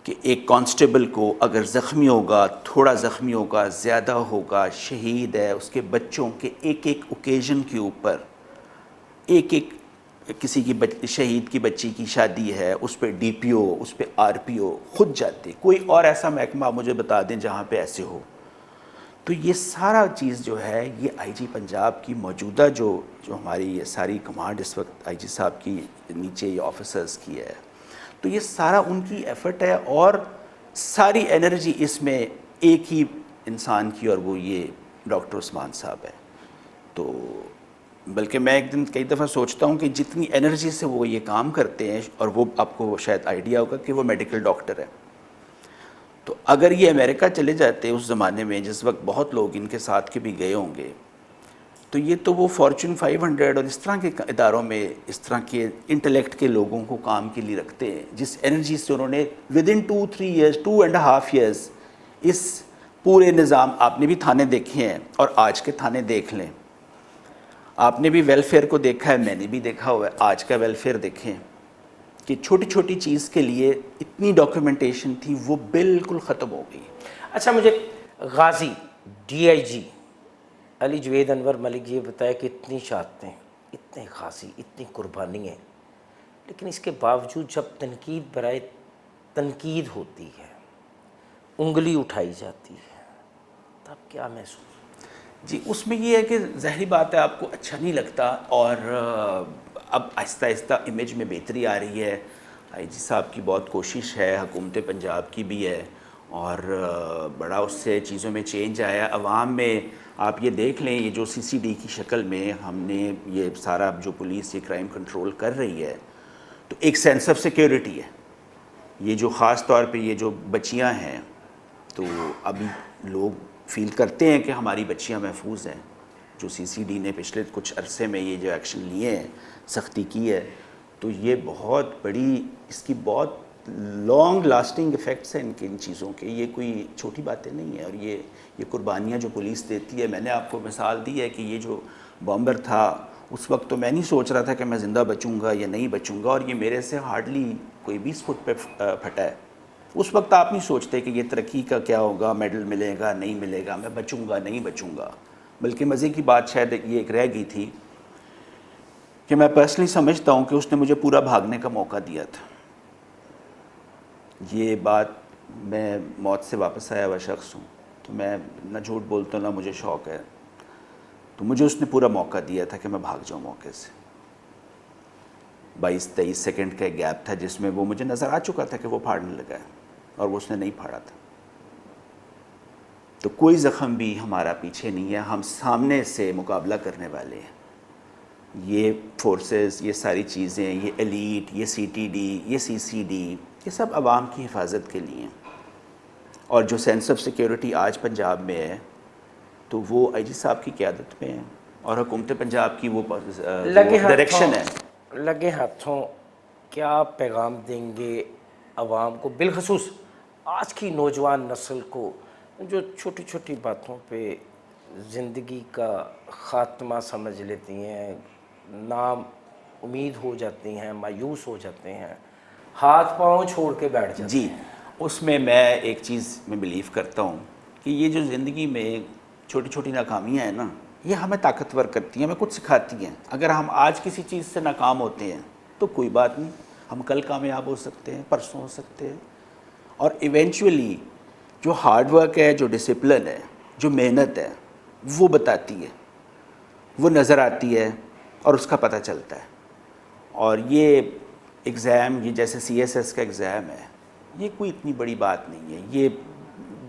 کہ ایک کانسٹیبل کو اگر زخمی ہوگا، تھوڑا زخمی ہوگا، زیادہ ہوگا، شہید ہے، اس کے بچوں کے ایک ایک اوکیزن کے اوپر، ایک ایک کسی کی شہید کی بچی کی شادی ہے، اس پہ DPO، اس پہ RPO خود جاتے. کوئی اور ایسا محکمہ مجھے بتا دیں جہاں پہ ایسے ہو. تو یہ سارا چیز جو ہے یہ IG پنجاب کی موجودہ جو ہماری یہ ساری کمانڈ اس وقت IG صاحب کی نیچے یہ آفیسرز کی ہے، تو یہ سارا ان کی ایفرٹ ہے، اور ساری انرجی اس میں ایک ہی انسان کی، اور وہ یہ ڈاکٹر عثمان صاحب ہے. تو بلکہ میں ایک دن کئی دفعہ سوچتا ہوں کہ جتنی انرجی سے وہ یہ کام کرتے ہیں، اور وہ آپ کو شاید آئیڈیا ہوگا کہ وہ میڈیکل ڈاکٹر ہے، تو اگر یہ امریکہ چلے جاتے اس زمانے میں جس وقت بہت لوگ ان کے ساتھ کے بھی گئے ہوں گے، تو یہ تو وہ فارچون 500 اور اس طرح کے اداروں میں اس طرح کے انٹلیکٹ کے لوگوں کو کام کے لیے رکھتے ہیں، جس انرجی سے انہوں نے ودن 2-3 ایئرز، 2.5 ایئرز اس پورے نظام. آپ نے بھی تھانے دیکھے ہیں، اور آج کے تھانے دیکھ لیں. آپ نے بھی ویلفیئر کو دیکھا ہے، میں نے بھی دیکھا ہوا ہے. آج کا ویلفیئر دیکھیں کہ چھوٹی چھوٹی چیز کے لیے اتنی ڈاکیومنٹیشن تھی، وہ بالکل ختم ہو گئی. اچھا، مجھے غازی DIG علی جوید انور ملک یہ بتایا کہ اتنی شہادتیں، اتنے غازی، اتنی قربانی ہیں، لیکن اس کے باوجود جب تنقید برائے تنقید ہوتی ہے، انگلی اٹھائی جاتی ہے، تب کیا محسوس؟ جی اس میں یہ ہے کہ ظاہری بات ہے آپ کو اچھا نہیں لگتا، اور اب آہستہ آہستہ امیج میں بہتری آ رہی ہے. آئی جی صاحب کی بہت کوشش ہے، حکومت پنجاب کی بھی ہے، اور بڑا اس سے چیزوں میں چینج آیا. عوام میں آپ یہ دیکھ لیں، یہ جو CCD کی شکل میں ہم نے یہ سارا جو پولیس یہ کرائم کنٹرول کر رہی ہے، تو ایک سینس آف سیکیورٹی ہے. یہ جو خاص طور پہ یہ جو بچیاں ہیں، تو ابھی لوگ فیل کرتے ہیں کہ ہماری بچیاں محفوظ ہیں. جو CCD نے پچھلے کچھ عرصے میں یہ جو ایکشن لیے ہیں، سختی کی ہے، تو یہ بہت بڑی، اس کی بہت لانگ لاسٹنگ ایفیکٹس ہیں ان چیزوں کے. یہ کوئی چھوٹی باتیں نہیں ہیں، اور یہ قربانیاں جو پولیس دیتی ہے. میں نے آپ کو مثال دی ہے کہ یہ جو بامبر تھا، اس وقت تو میں نہیں سوچ رہا تھا کہ میں زندہ بچوں گا یا نہیں بچوں گا، اور یہ میرے سے ہارڈلی کوئی 20 فٹ پہ پھٹا ہے. اس وقت آپ نہیں سوچتے کہ یہ ترقی کا کیا ہوگا، میڈل ملے گا نہیں ملے گا، میں بچوں گا نہیں بچوں گا. بلکہ مزے کی بات شاید یہ ایک رہ گئی تھی کہ میں پرسنلی سمجھتا ہوں کہ اس نے مجھے پورا بھاگنے کا موقع دیا تھا. یہ بات، میں موت سے واپس آیا ہوا شخص ہوں، تو میں نہ جھوٹ بولتا ہوں نہ مجھے شوق ہے. تو مجھے اس نے پورا موقع دیا تھا کہ میں بھاگ جاؤں موقع سے. 22-23 سیکنڈ کا ایک گیپ تھا جس میں وہ مجھے نظر آ چکا تھا کہ وہ پھاڑنے لگا ہے، اور وہ اس نے نہیں پھاڑا تھا. تو کوئی زخم بھی ہمارا پیچھے نہیں ہے، ہم سامنے سے مقابلہ کرنے والے ہیں. یہ فورسز، یہ ساری چیزیں، یہ ایلیٹ، یہ CTD، یہ CCD، یہ سب عوام کی حفاظت کے لیے ہیں. اور جو سینس آف سیکیورٹی آج پنجاب میں ہے، تو وہ آئی جی صاحب کی قیادت میں ہے، اور حکومت پنجاب کی وہ ڈائریکشن ہے. لگے ہاتھوں کیا پیغام دیں گے عوام کو، بالخصوص آج کی نوجوان نسل کو، جو چھوٹی چھوٹی باتوں پہ زندگی کا خاتمہ سمجھ لیتی ہیں، نام امید ہو جاتی ہیں، مایوس ہو جاتے ہیں، ہاتھ پاؤں چھوڑ کے بیٹھ جاتے جی ہیں؟ اس میں میں ایک چیز میں بلیو کرتا ہوں کہ یہ جو زندگی میں چھوٹی چھوٹی ناکامیاں ہیں نا، یہ ہمیں طاقتور کرتی ہیں، ہمیں کچھ سکھاتی ہیں. اگر ہم آج کسی چیز سے ناکام ہوتے ہیں تو کوئی بات نہیں، ہم کل کامیاب ہو سکتے ہیں، پرسوں ہو سکتے ہیں. اور ایونچولی جو ہارڈ ورک ہے، جو ڈسپلن ہے، جو محنت ہے، وہ بتاتی ہے، وہ نظر آتی ہے، اور اس کا پتہ چلتا ہے. اور یہ ایگزام، یہ جیسے CSS کا ایگزام ہے، یہ کوئی اتنی بڑی بات نہیں ہے. یہ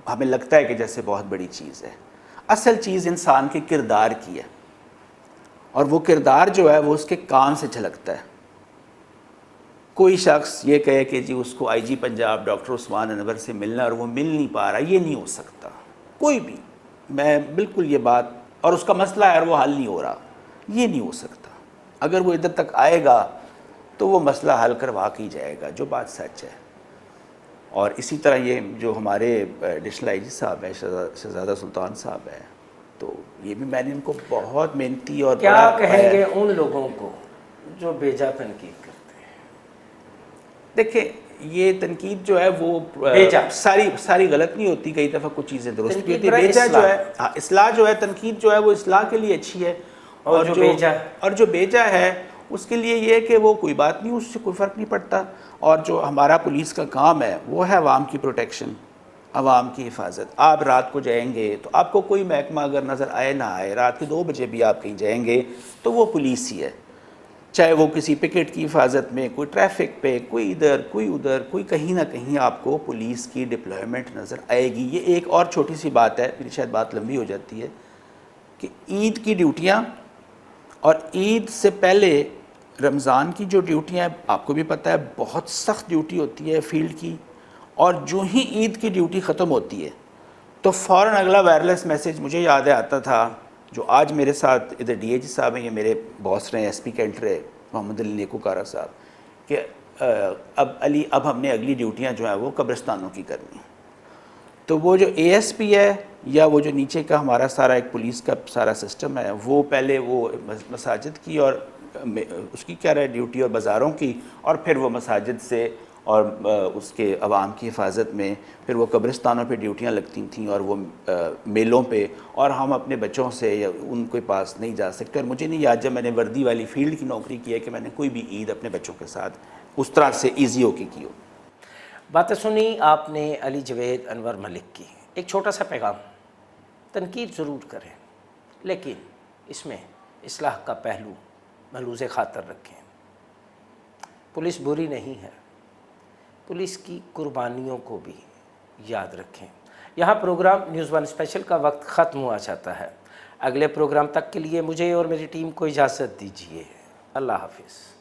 ہمیں لگتا ہے کہ جیسے بہت بڑی چیز ہے. اصل چیز انسان کے کردار کی ہے، اور وہ کردار جو ہے وہ اس کے کام سے جھلکتا ہے. کوئی شخص یہ کہے کہ جی اس کو IG پنجاب ڈاکٹر عثمان انور سے ملنا اور وہ مل نہیں پا رہا، یہ نہیں ہو سکتا. کوئی بھی، میں بالکل یہ بات، اور اس کا مسئلہ ہے اور وہ حل نہیں ہو رہا، یہ نہیں ہو سکتا. اگر وہ ادھر تک آئے گا تو وہ مسئلہ حل کروا کے ہی جائے گا، جو بات سچ ہے. اور اسی طرح یہ جو ہمارے ایڈیشنل IG صاحب ہیں، شہزادہ سلطان صاحب ہیں، تو یہ بھی میں نے ان کو بہت محنتی اور کیا کہیں گے ان لوگوں کو جو بیجا تنقید کرتے ہیں؟ دیکھیں یہ تنقید جو ہے وہ ساری غلط نہیں ہوتی، کئی دفعہ کچھ چیزیں درست بھی ہوتی ہے. بیجا جو ہے، اصلاح جو ہے، تنقید جو ہے وہ اصلاح کے لیے اچھی ہے. اور جو بیجا ہے اس کے لیے یہ ہے کہ وہ کوئی بات نہیں، اس سے کوئی فرق نہیں پڑتا. اور جو ہمارا پولیس کا کام ہے وہ ہے عوام کی پروٹیکشن، عوام کی حفاظت. آپ رات کو جائیں گے تو آپ کو کوئی محکمہ اگر نظر آئے نہ آئے، رات کے 2 بجے بھی آپ کہیں جائیں گے تو وہ پولیس ہی ہے. چاہے وہ کسی پکٹ کی حفاظت میں، کوئی ٹریفک پہ، کوئی ادھر کوئی ادھر، کوئی کہیں نہ کہیں آپ کو پولیس کی ڈپلائمنٹ نظر آئے گی. یہ ایک اور چھوٹی سی بات ہے، میری شاید بات لمبی ہو جاتی ہے، کہ عید کی ڈیوٹیاں اور عید سے پہلے رمضان کی جو ڈیوٹیاں ہیں، آپ کو بھی پتہ ہے بہت سخت ڈیوٹی ہوتی ہے فیلڈ کی. اور جو ہی عید کی ڈیوٹی ختم ہوتی ہے تو فوراً اگلا وائرلیس میسیج مجھے یاد آتا تھا، جو آج میرے ساتھ ادھر DIG صاحب ہیں، یہ میرے باس رہے ہیں SP کینٹ رہے، محمد علی نیکوکارہ صاحب، کہ اب ہم نے اگلی ڈیوٹیاں جو ہیں وہ قبرستانوں کی کرنی ہیں. تو وہ جو ASP ہے یا وہ جو نیچے کا ہمارا سارا ایک پولیس کا سارا سسٹم ہے، وہ پہلے وہ مساجد کی اور اس کی کیا رہے ڈیوٹی، اور بازاروں کی، اور پھر وہ مساجد سے اور اس کے عوام کی حفاظت میں، پھر وہ قبرستانوں پہ ڈیوٹیاں لگتی تھیں، اور وہ میلوں پہ. اور ہم اپنے بچوں سے یا ان کے پاس نہیں جا سکتے. اور مجھے نہیں یاد جب میں نے وردی والی فیلڈ کی نوکری کی ہے کہ میں نے کوئی بھی عید اپنے بچوں کے ساتھ اس طرح سے ایزی ہو کے کی ہو. باتیں سنی آپ نے علی جوید انور ملک کی. ایک چھوٹا سا پیغام، تنقید ضرور کریں لیکن اس میں اصلاح کا پہلو ملحوظ خاطر رکھیں. پولیس بری نہیں ہے، پولیس کی قربانیوں کو بھی یاد رکھیں. یہاں پروگرام نیوز ون اسپیشل کا وقت ختم ہوا جاتا ہے. اگلے پروگرام تک کے لیے مجھے اور میری ٹیم کو اجازت دیجیے. اللہ حافظ.